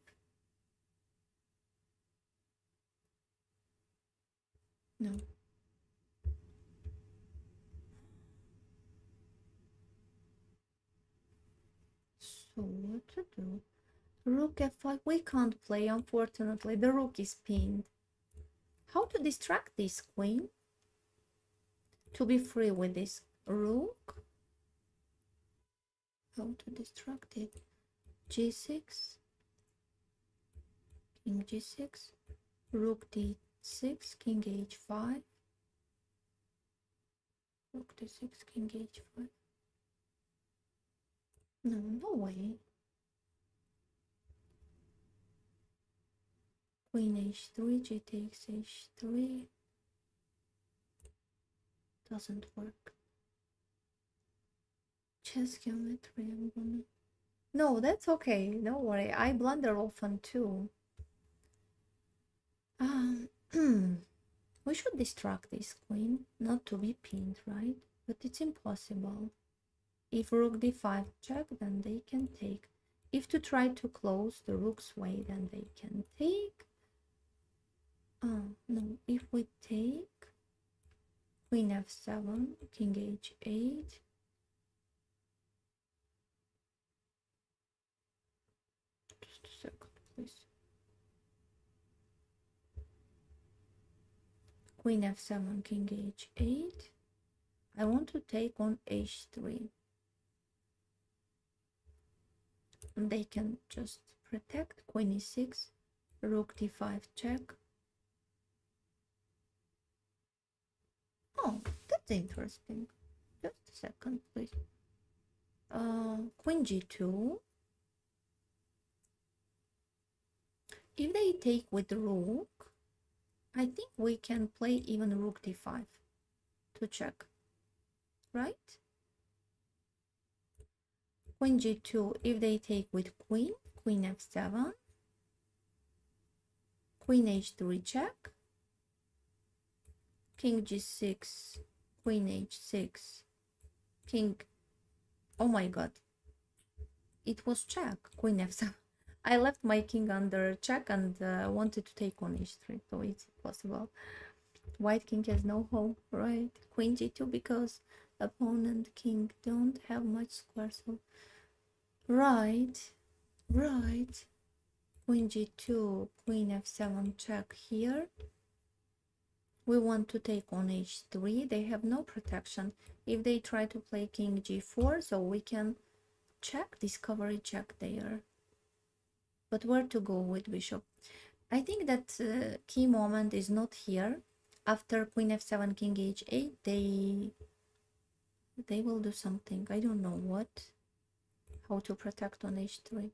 Speaker 1: No. So what to do? Rook f5, we can't play, unfortunately. The rook is pinned. How to distract this queen? To be free with this rook? How to distract it? g6, king g6, rook d6, king h5. Rook d6, king h5. No, no way. Queen h3, g takes h3. Doesn't work. Chess geometry, I'm gonna... No, that's okay. No worry. I blunder often too. We should distract this queen, not to be pinned, right? But it's impossible. If rook d5 check, then they can take. If to try to close the rook's way, then they can take. Oh, no. If we take queen f7, king h8. Just a second, please. Queen f7, king h8. I want to take on h3. And they can just protect. Queen e6, rook d5 check. Oh, that's interesting. Just a second, please. Queen g2. If they take with rook, I think we can play even rook d5 to check, right? Queen g2, if they take with queen, queen f7, queen h3 check, king g6, queen h6, king... Oh my god, it was check, queen f7. I left my king under check and wanted to take on h3, so it's impossible. White king has no hope, right? Queen g2 because opponent king don't have much square, so... Right. Queen g2, queen f7 check here. We want to take on h3. They have no protection. If they try to play king g4, so we can check, discovery check there. But where to go with bishop? I think that key moment is not here. After queen f7, king h8, they will do something. I don't know what. How to protect on h3.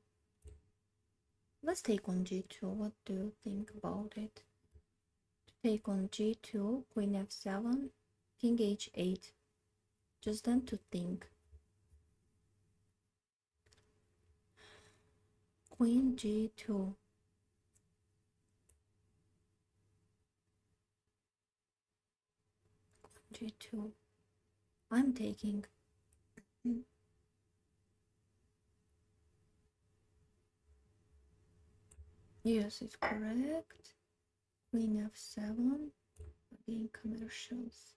Speaker 1: Let's take on g2. What do you think about it? Take on g2, queen f7, king h8. Just then to think. Queen g2. G2. I'm taking. Yes, it's correct. Queen f7. Again, commercials.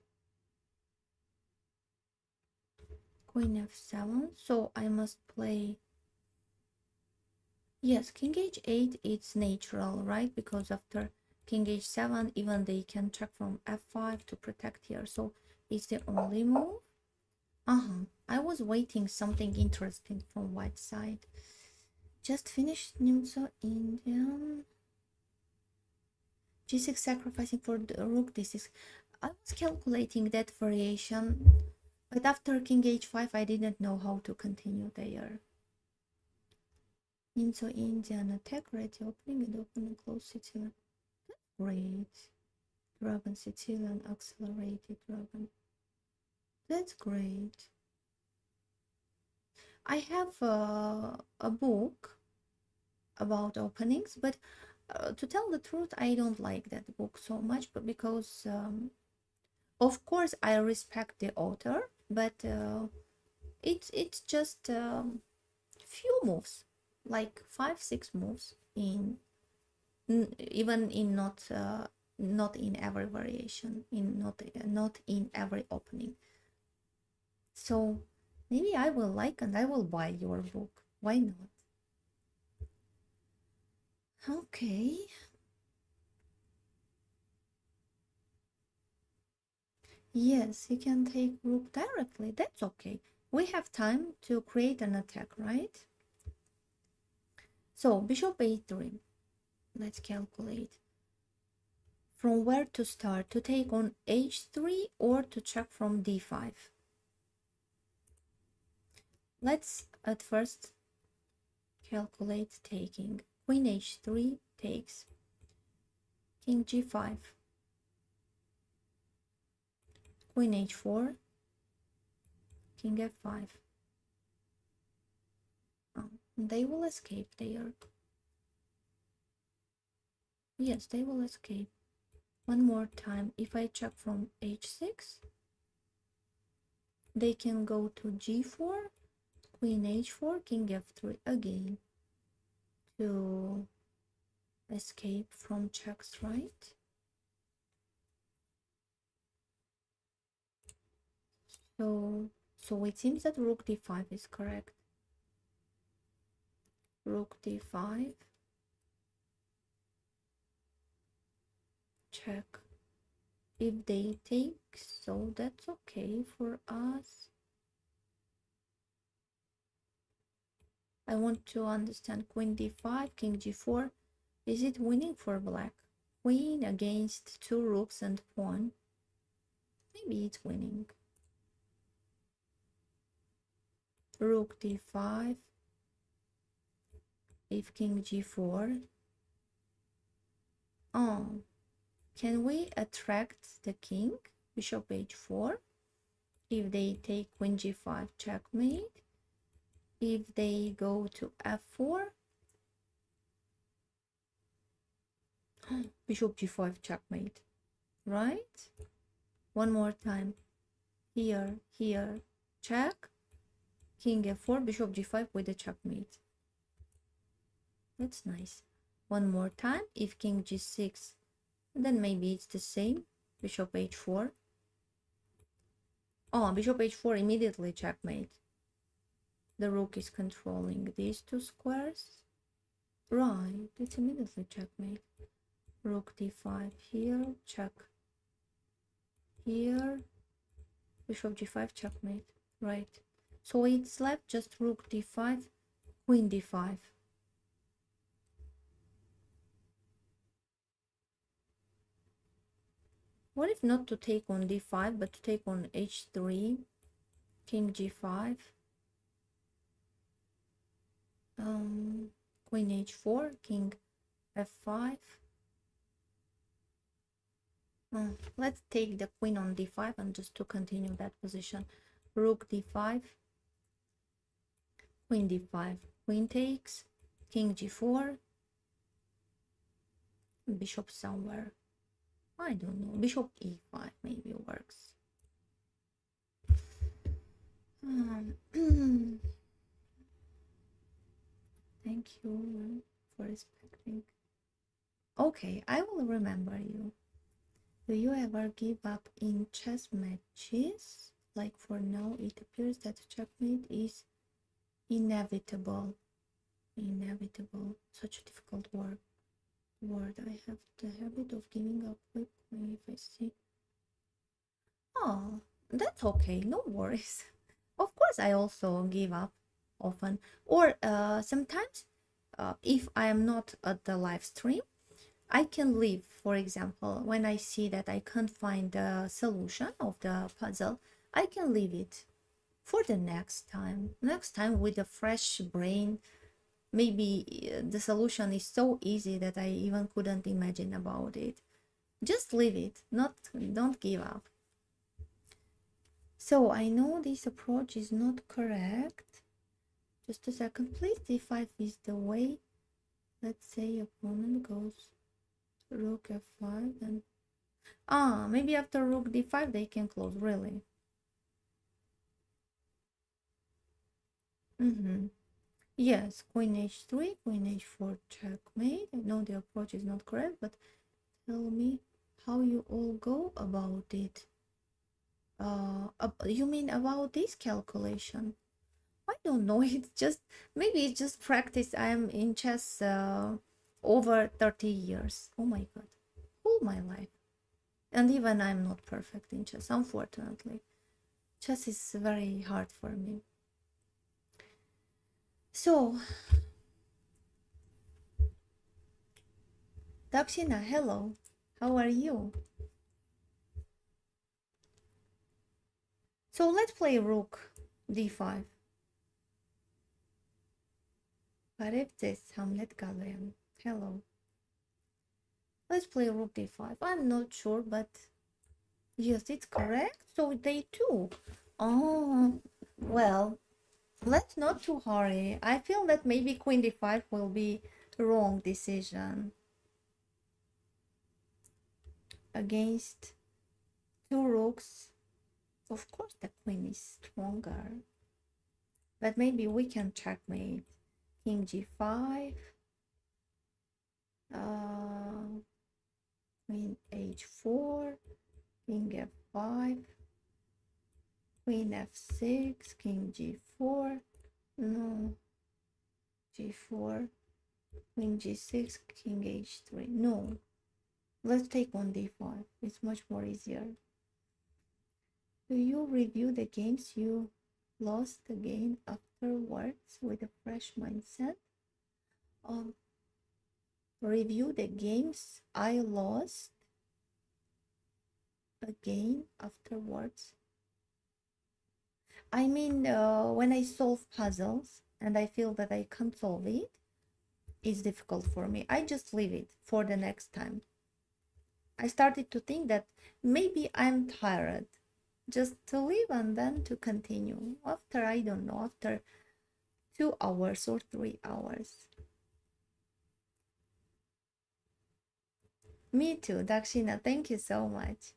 Speaker 1: Queen f7. So I must play. Yes, king h8. It's natural, right? Because after king h7, even they can check from f5 to protect here. So it's the only move. I was waiting something interesting from white side. Just finished Nimzo Indian. g6 sacrificing for the rook d6. I was calculating that variation, but after king h5 I didn't know how to continue there. Nimzo Indian attack ready, opening and open and close Sicilian. Great. Dragon Sicilian accelerated dragon. That's great. I have a book about openings, but to tell the truth, I don't like that book so much, but because of course I respect the author, but it's just few moves, like 5-6 moves in even in not in every variation, in not in every opening. So maybe I will like and I will buy your book. Why not? Okay. Yes, he can take rook directly. That's okay. We have time to create an attack, right? So bishop a3. Let's calculate. from where to start, to take on h3 or to check from d5. Let's at first calculate taking. Queen h3 takes, king g5, queen h4, king f5. Oh, they will escape there. Yes, they will escape. One more time, if I check from h6, they can go to g4, queen h4, king f3 again to escape from checks, right? So it seems that rook d5 is correct. Rook d5, check. If they take, so that's okay for us. I want to understand queen d5, king g4. Is it winning for black? Queen against two rooks and pawn. Maybe it's winning. Rook d5. If king g4. Oh, can we attract the king? Bishop h4. If they take queen g5, checkmate. If they go to f4, bishop g5, checkmate, right? One more time. Here, check. King f4, bishop g5 with the checkmate. That's nice. One more time. If king g6, then maybe it's the same. Bishop h4. Oh, bishop h4, immediately checkmate. The rook is controlling these two squares. Right, it's immediately checkmate. Rook d5 here, check. Here, bishop g5, checkmate. Right. So it's left just rook d5, queen d5. What if not to take on d5, but to take on h3, king g5, queen h4, king f5. Let's take the queen on d5 and just to continue that position. Rook d5, queen d5, queen takes, king g4, bishop somewhere. I don't know, bishop e5 maybe works. Thank you for respecting. Okay, I will remember you. Do you ever give up in chess matches? Like for now, it appears that checkmate is inevitable. Inevitable. Such a difficult word. I have the habit of giving up quickly if I see. Oh, that's okay. No worries. Of course, I also give up often. Or sometimes, if I am not at the live stream, I can leave. For example, when I see that I can't find the solution of the puzzle, I can leave it for the next time. Next time with a fresh brain. Maybe the solution is so easy that I even couldn't imagine about it. Just leave it. Don't give up. So I know this approach is not correct. Just a second, please. d5 is the way. Let's say opponent goes rook f5 and maybe after rook d5 they can close, really. Yes, queen h3, queen h4, checkmate. I know the approach is not correct, but tell me how you all go about it. You mean about this calculation? I don't know. It's just, maybe it's just practice. I am in chess over 30 years. Oh my god, all my life. And even I'm not perfect in chess, unfortunately. Chess is very hard for me. So, Daxina, hello. How are you? So let's play Rook d5. Parevtes Hamlet Galerian. Hello. Let's play Rook d5. I'm not sure, but yes, it's correct. So day 2. Oh, well, let's not too hurry. I feel that maybe Queen d5 will be wrong decision against two rooks. Of course, the queen is stronger, but maybe we can checkmate. King g5, queen h4, king f5, queen f6, king g4, no, g4, queen g6, king h3, no. Let's take on d5, it's much more easier. Do you review the games you lost again afterwards with a fresh mindset? Um, Review the games I lost again afterwards. I mean, when I solve puzzles and I feel that I can't solve it, it's difficult for me. I just leave it for the next time. I started to think that maybe I'm tired, just to leave and then to continue. After, I don't know, after 2 hours or 3 hours. Me too, Dakshina, thank you so much.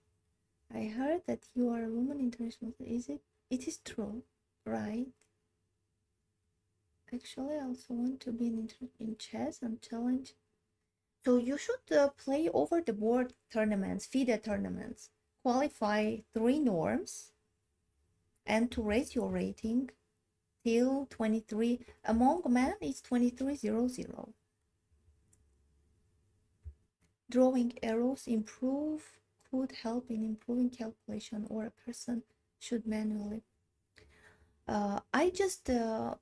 Speaker 1: I heard that you are a woman international. Is it? It is true, right? Actually, I also want to be in chess and challenge. So you should play over the board tournaments, FIDE tournaments, qualify 3 norms, and to raise your rating till 23. Among men, it's 2300. Drawing arrows could help in improving calculation, or a person should manually. I just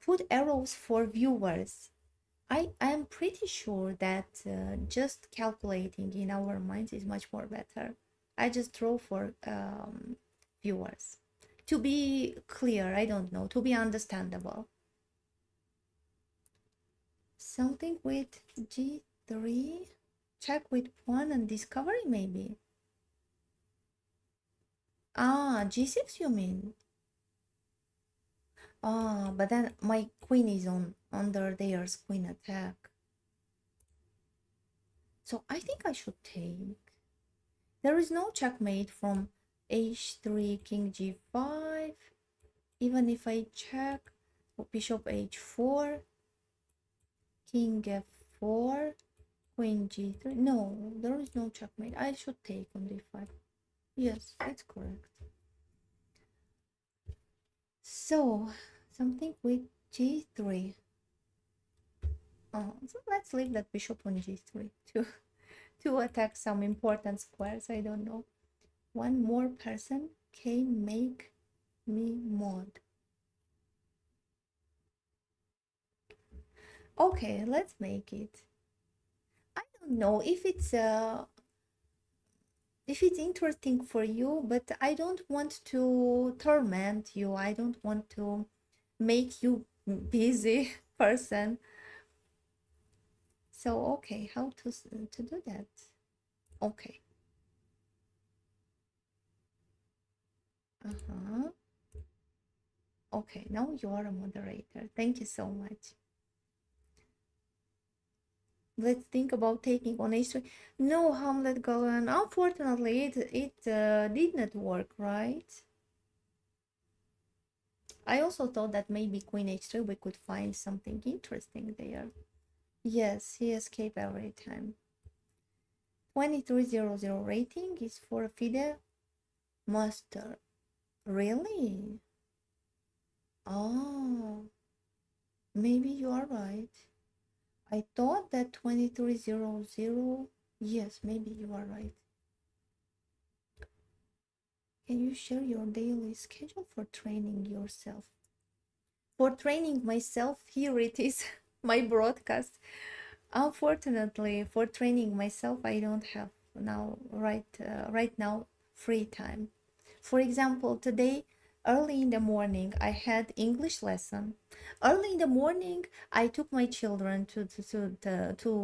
Speaker 1: put arrows for viewers. I am pretty sure that just calculating in our minds is much more better. I just draw for viewers. To be clear, I don't know, to be understandable. Something with G3, check with pawn and discovery maybe. Ah, G6 you mean? Ah, but then my queen is on under theirs queen attack. So I think I should take. There is no checkmate from h3, king g5. Even if I check, bishop h4, king f4, queen g3. No, there is no checkmate. I should take on d5. Yes, that's correct. So, something with g3. Oh, so let's leave that bishop on g3 to attack some important squares. I don't know. One more person can make me mod. Okay, let's make it. I don't know if it's interesting for you, but I don't want to torment you. I don't want to make you busy person. So okay, how to do that? Okay. Uh-huh. Okay, now you are a moderator. Thank you so much. Let's think about taking on h3. No, Hamlet Golan. Unfortunately, it did not work, right? I also thought that maybe queen h3 we could find something interesting there. Yes, he escaped every time. 2300 rating is for a FIDE master. Really? Oh, maybe you are right. I thought that 2300. Yes, maybe you are right. Can you share your daily schedule for training yourself? For training myself, here it is, my broadcast. Unfortunately, for training myself, I don't have right now free time. For example, today early in the morning I had English lesson. Early in the morning I took my children to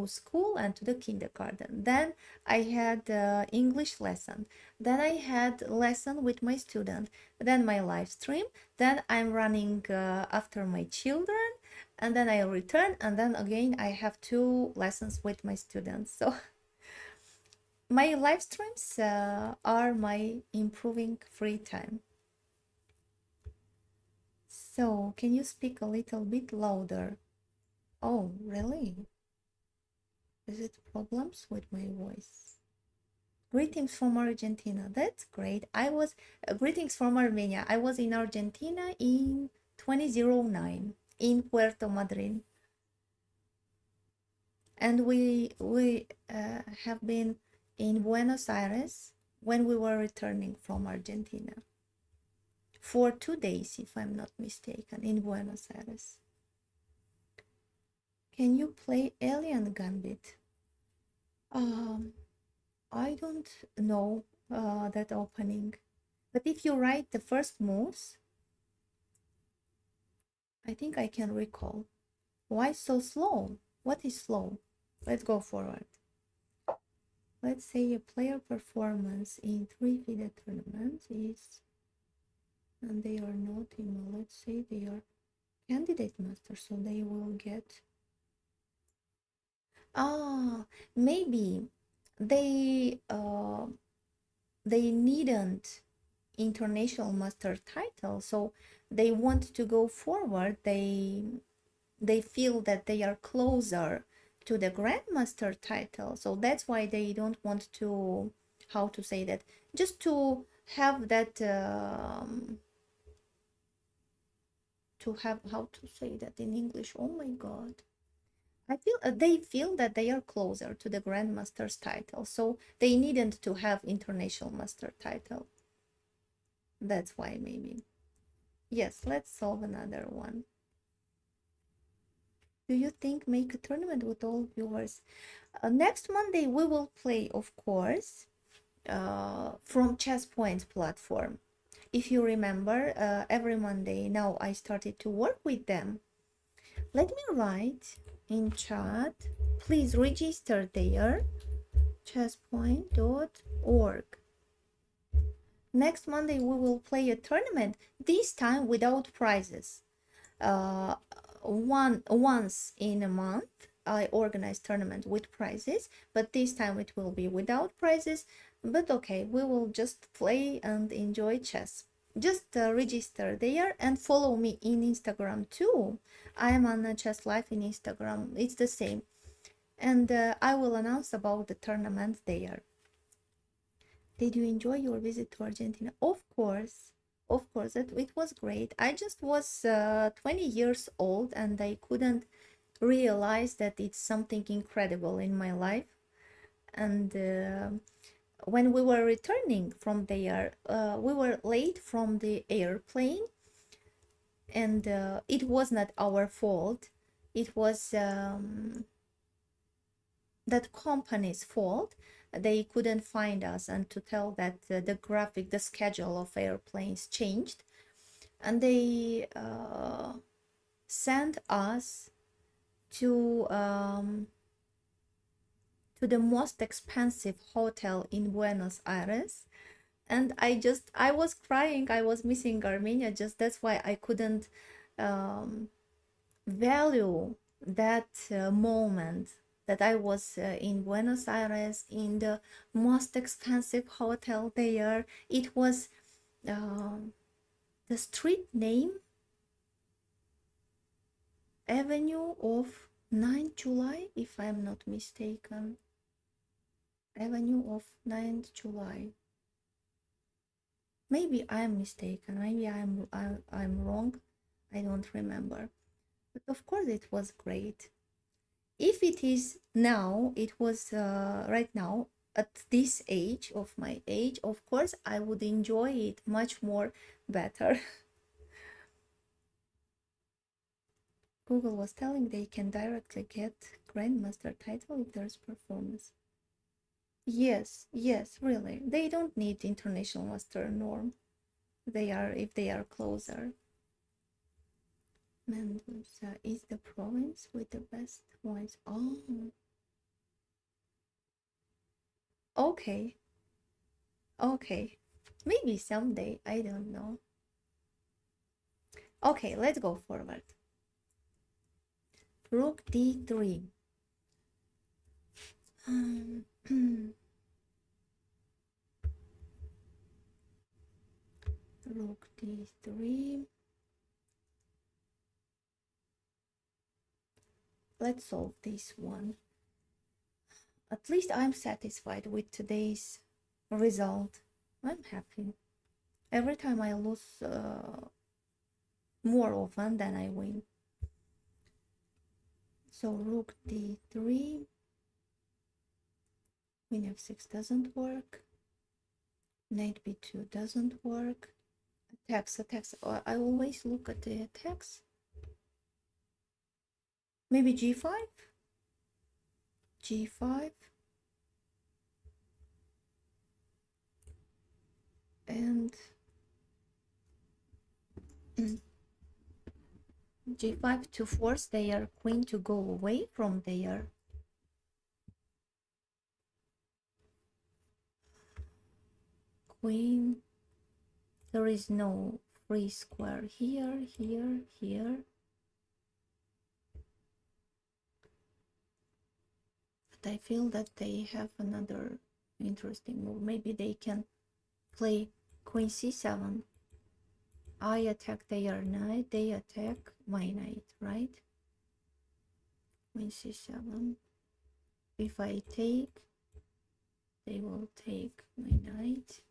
Speaker 1: school and to the kindergarten. Then I had English lesson. Then I had lesson with my student. Then my live stream. Then I'm running after my children, and then I return, and then again I have two lessons with my students. So my live streams are my improving free time. So can you speak a little bit louder? Oh, really? Is it problems with my voice? Greetings from Argentina. That's great. I was greetings from Armenia. I was in Argentina in 2009 in Puerto Madryn, and we have been in Buenos Aires when we were returning from Argentina for 2 days, if I'm not mistaken, in Buenos Aires. Can you play Alien Gambit? I don't know that opening, but if you write the first moves, I think I can recall. Why so slow? What is slow? Let's go forward. Let's say a player performance in 3 FIDE tournaments is, and they are not in, let's say they are candidate master, so they will get, maybe they needn't international master title, so they want to go forward. They feel that they are closer to the grandmaster title, so that's why they don't want to, how to say that, just to have that to have, how to say that in English, oh my god, I feel they feel that they are closer to the grandmaster's title, so they needn't to have international master title. That's why, maybe. Yes, let's solve another one. Do you think make a tournament with all viewers? Next Monday we will play, of course, from Chesspoint platform. If you remember, every Monday now I started to work with them. Let me write in chat. Please register there, chesspoint.org. Next Monday we will play a tournament, this time without prizes. Once in a month I organize tournament with prizes, but this time it will be without prizes. But okay, we will just play and enjoy chess. Just register there and follow me in Instagram too. I am on Chess Life in Instagram, it's the same, and I will announce about the tournament there. Did you enjoy your visit to Argentina? Of course, it was great. I just was 20 years old and I couldn't realize that it's something incredible in my life. And when we were returning from there, we were late from the airplane, and it was not our fault. It was that company's fault. They couldn't find us, and to tell that the schedule of airplanes changed, and they sent us to the most expensive hotel in Buenos Aires. And I was crying. I was missing Armenia. Just that's why I couldn't value that moment that I was in Buenos Aires in the most expensive hotel there. It was the street name Avenue of 9th July, if I'm not mistaken. Avenue of 9th July. Maybe I'm mistaken. Maybe I'm wrong. I don't remember. But of course it was great. If it is now, it was right now at this age of my age, of course I would enjoy it much more better. Google was telling they can directly get grandmaster title if there's performance. Yes, yes, really. They don't need international master norm. They are if they are closer. Mendoza is the province with the best wines. Oh, okay, okay. Maybe someday, I don't know. Okay, let's go forward. Rook d3. Rook d3. Let's solve this one. At least I'm satisfied with today's result. I'm happy. Every time I lose more often than I win. So rook d3, queen f6 doesn't work, knight b2 doesn't work, attacks. I always look at the attacks. Maybe g5, g5, and g5 to force their queen to go away from their queen. There is no free square here, here. But I feel that they have another interesting move. Maybe they can play queen c7. I attack their knight, they attack my knight, right? Queen c7. If I take, they will take my knight.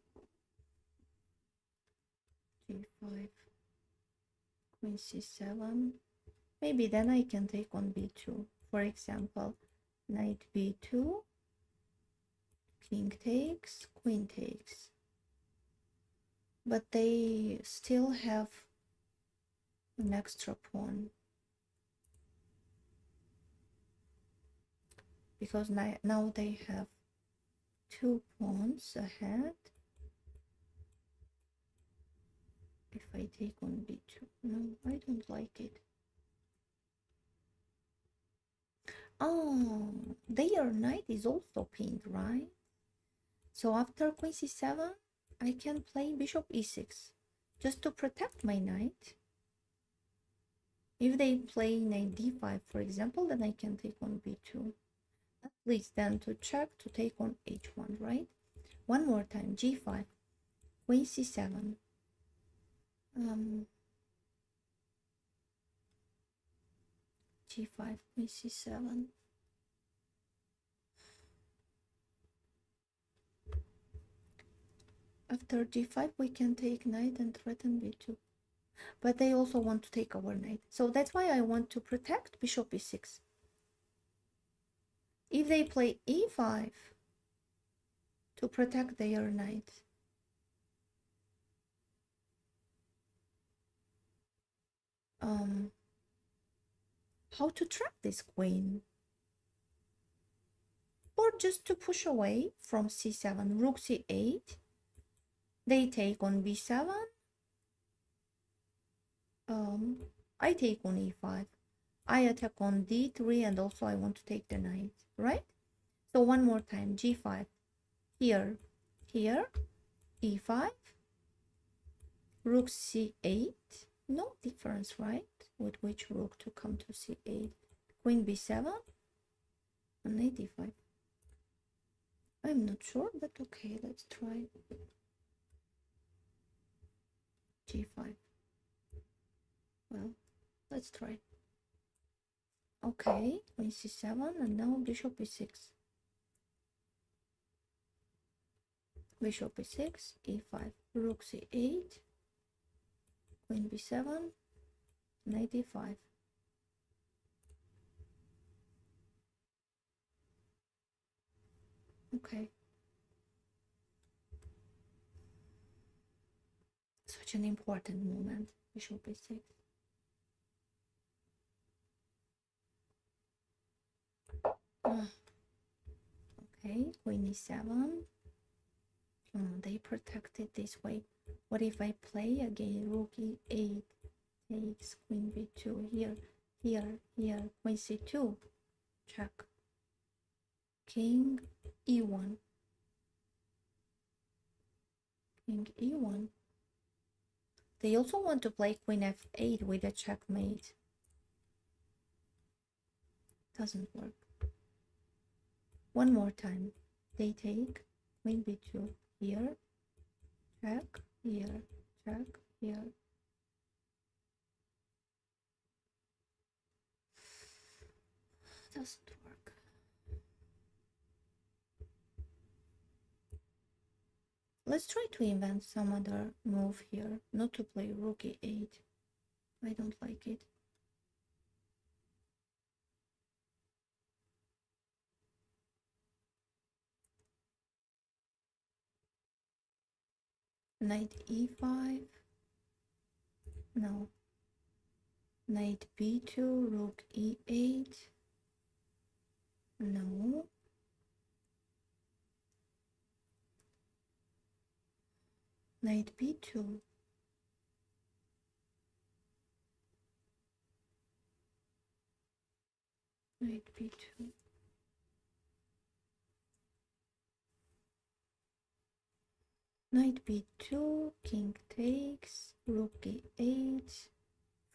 Speaker 1: g5, queen c7. Maybe then I can take on b2. For example, knight b2, king takes, queen takes. But they still have an extra pawn. Because now they have 2 pawns ahead. If I take on b2, no, I don't like it. Oh, their knight is also pinned, right? So after queen c7, I can play bishop e6 just to protect my knight. If they play knight d5, for example, then I can take on b2. At least then to check to take on h1, right? One more time, g5, queen c7. G5, queen c7. After g5, we can take knight and threaten b2. But they also want to take our knight. So that's why I want to protect bishop e6. If they play e5 to protect their knight, how to trap this queen? Or just to push away from c7, rook c8. They take on b7. I take on e5. I attack on d3 and also I want to take the knight, right? So one more time, g5, here, e5, rook c8, no difference, right? With which rook to come to c8, queen b7, and knight d5. I'm not sure, but okay, let's try. g5. Well, let's try. Okay, queen c7, and now bishop e6. Bishop e6, e5, rook c8, queen b7, knight d5. Okay. Such an important moment, bishop e6. Okay. Okay, queen e7. They protected this way. What if I play again? Rook e8 takes queen b2 here, here, queen c2. Check. King e1. King e1. They also want to play queen f8 with a checkmate. Doesn't work. One more time. They take queen b2 here, check, here, check, here. Doesn't work. Let's try to invent some other move here, not to play rook e8. I don't like it. Knight e5. No. Knight b2, rook e8. No. Knight b2. Knight b2. Knight b2, king takes, rook e8.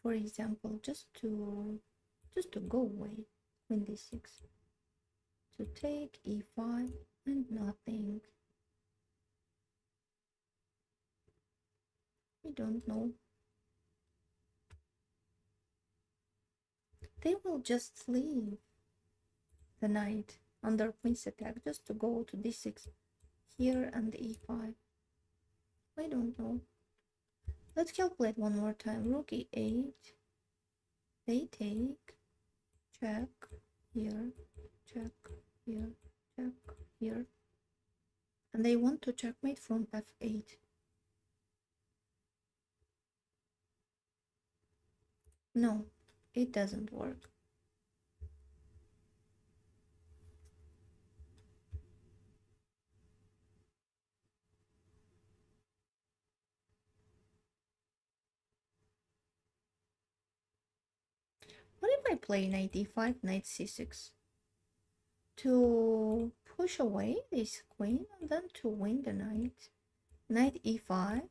Speaker 1: For example, just to go away. Queen d6. To take e5 and nothing. I don't know. They will just leave the knight under queen's attack just to go to d6 here and e5. I don't know. Let's calculate one more time. Rook e8. They take. Check. Here. Check. Here. Check. Here. And they want to checkmate from f8. No, it doesn't work. What if I play knight e5, knight c6? To push away this queen and then to win the knight. Knight e5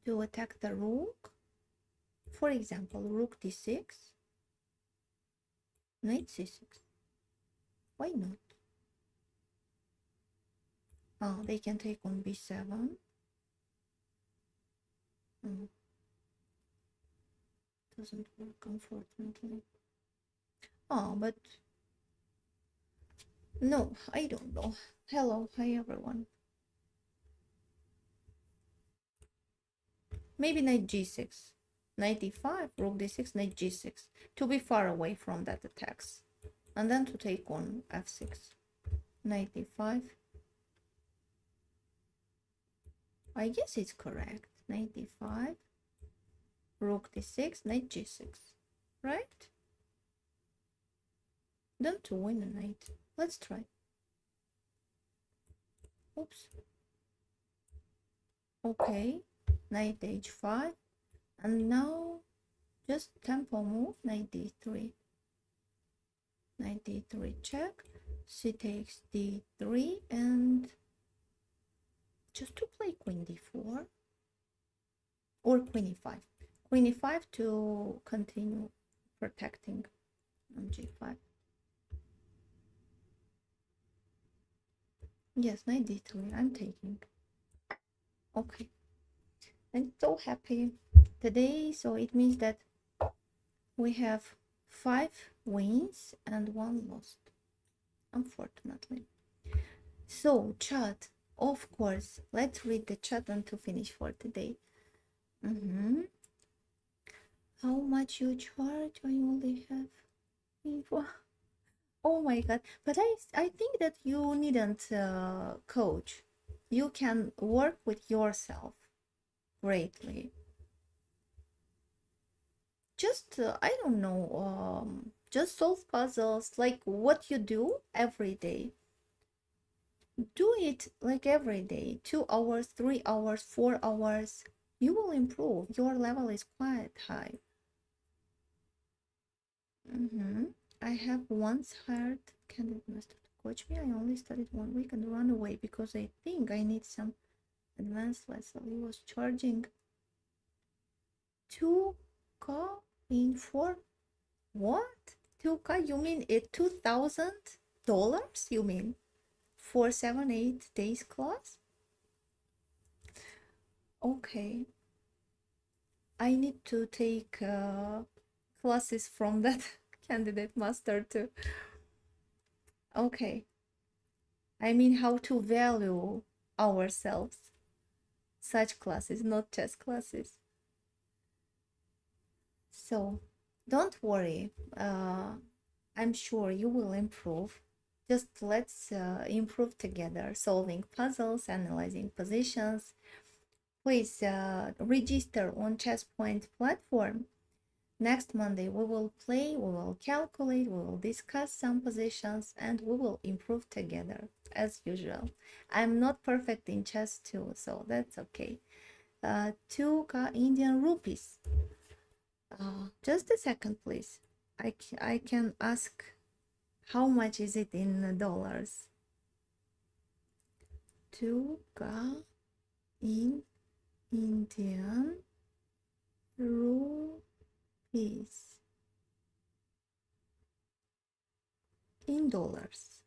Speaker 1: to attack the rook. For example, rook d6, knight c6. Why not? Oh, they can take on b7. Oh. Doesn't work, unfortunately. Oh, but no, I don't know. Hello, hi everyone. Maybe knight g6, knight e5, rook d6, knight g6, to be far away from that attacks, and then to take on f6, knight e5. I guess it's correct. Knight e5, rook d6, knight g6, right? Then to win a knight. Let's try. Oops. Okay, knight h5, and now just tempo move, knight d3. Knight d3 check, she takes d3, and just to play queen d4 or queen e5. Queen e5 to continue protecting on g5. Yes, knight d3, I'm taking. Okay. I'm so happy today, so it means that we have 5 wins and 1 lost, unfortunately. So, chat, of course, let's read the chat and to finish for today. How much you charge? I only have info. Oh my god, but I think that you needn't coach. You can work with yourself greatly. Just I don't know, just solve puzzles like what you do every day. Do it like every day, 2 hours, 3 hours, 4 hours. You will improve. Your level is quite high. I have once hired candidate master to coach me. I only studied 1 week and ran away because I think I need some advanced lesson. He was charging 2K in for what? 2K? You mean it $2,000? You mean for 7-8 days class? Okay, I need to take classes from that candidate master too. Okay, I mean how to value ourselves. Such classes, not chess classes. So don't worry. I'm sure you will improve. Just let's improve together, solving puzzles, analyzing positions. Please register on ChessPoint platform. Next Monday, we will play, we will calculate, we will discuss some positions, and we will improve together as usual. I'm not perfect in chess too, so that's okay. 2K Indian rupees. Just a second, please. I can ask how much is it in dollars? 2K in Indian rupees in dollars.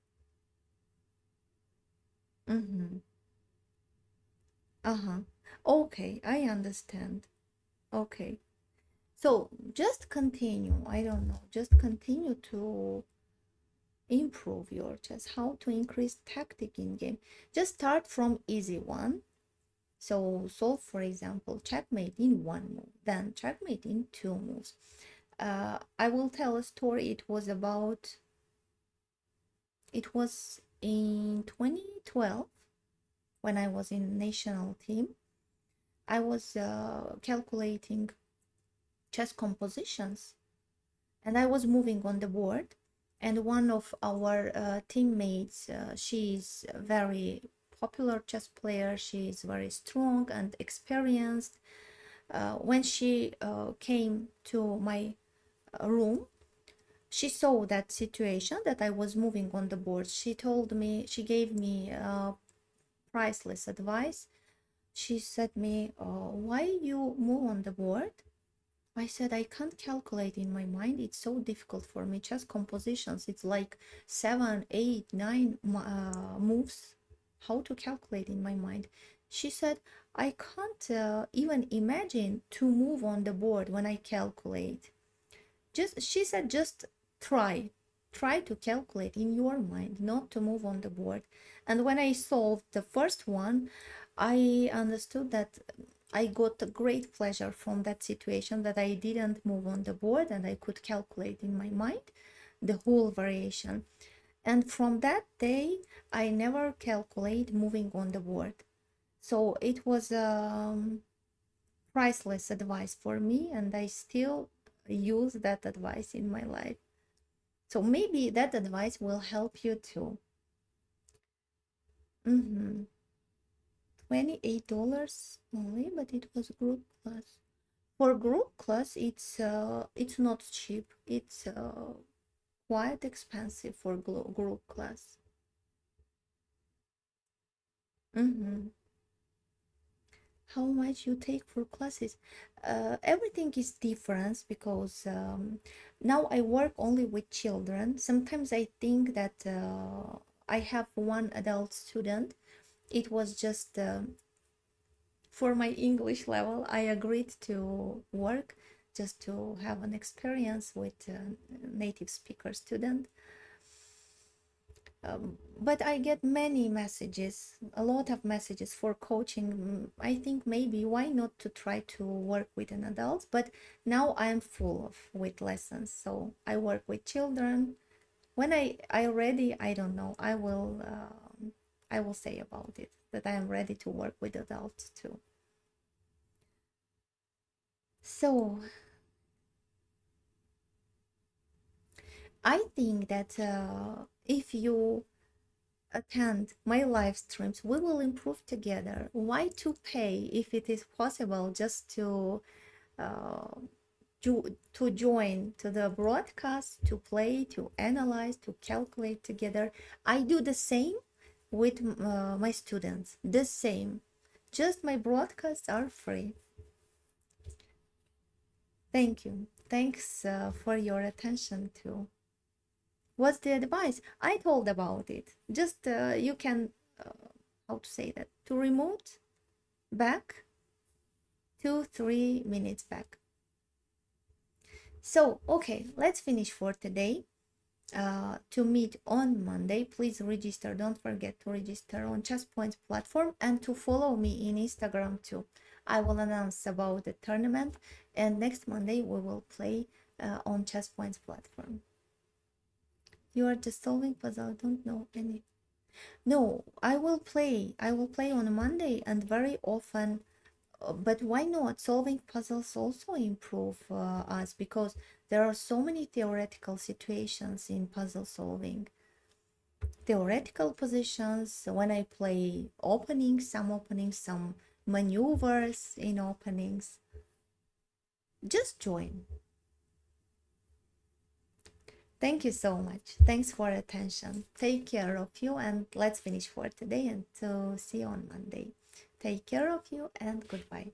Speaker 1: Uh-huh. Okay, I understand. Okay. So just continue. I don't know. Just continue to improve your chess. How to increase tactic in game. Just start from easy one. So solve, for example, checkmate in 1 move, then checkmate in 2 moves. I will tell a story. It was in 2012 when I was in national team. I was calculating chess compositions and I was moving on the board. And one of our teammates, she is a very popular chess player. She is very strong and experienced. When she came to my room, she saw that situation that I was moving on the board. She told me, she gave me priceless advice. She said me, why you move on the board? I said, I can't calculate in my mind. It's so difficult for me. Chess compositions, it's like 7, 8, 9 moves. How to calculate in my mind? She said, I can't even imagine to move on the board when I calculate. She said, just try. Try to calculate in your mind, not to move on the board. And when I solved the first one, I understood that I got a great pleasure from that situation, that I didn't move on the board and I could calculate in my mind the whole variation. And from that day, I never calculate moving on the board. So it was priceless advice for me, and I still use that advice in my life. So maybe that advice will help you too. $28 only, but it was group class. For group class, it's not cheap. It's quite expensive for group class. How much you take for classes? Everything is different because now I work only with children. Sometimes I think that I have one adult student. It was just for my English level. I agreed to work just to have an experience with a native speaker student. But I get many messages, a lot of messages for coaching. I think maybe why not to try to work with an adult, but now I'm full of with lessons, so I work with children. When I ready, I don't know, I will say about it that I am ready to work with adults too. So I think that if you attend my live streams. We will improve together. Why to pay if it is possible just uh, to join to the broadcast, to play, to analyze, to calculate together? I do the same with my students, the same. Just my broadcasts are free. Thank you. Thanks for your attention too. What's the advice? I told about it. Just you can, how to say that, to remote back 2-3 minutes back. So, okay, let's finish for today. To meet on Monday, please register. Don't forget to register on Chesspoint platform and to follow me in Instagram too. I will announce about the tournament, and next Monday we will play on Chesspoint platform. You are just solving puzzle. I don't know any. No, I will play. I will play on Monday and very often. But why not? Solving puzzles also improve us, because there are so many theoretical situations in puzzle solving. Theoretical positions when I play openings, some maneuvers in openings. Just join. Thank you so much. Thanks for attention. Take care of you, and let's finish for today and to see you on Monday. Take care of you and goodbye.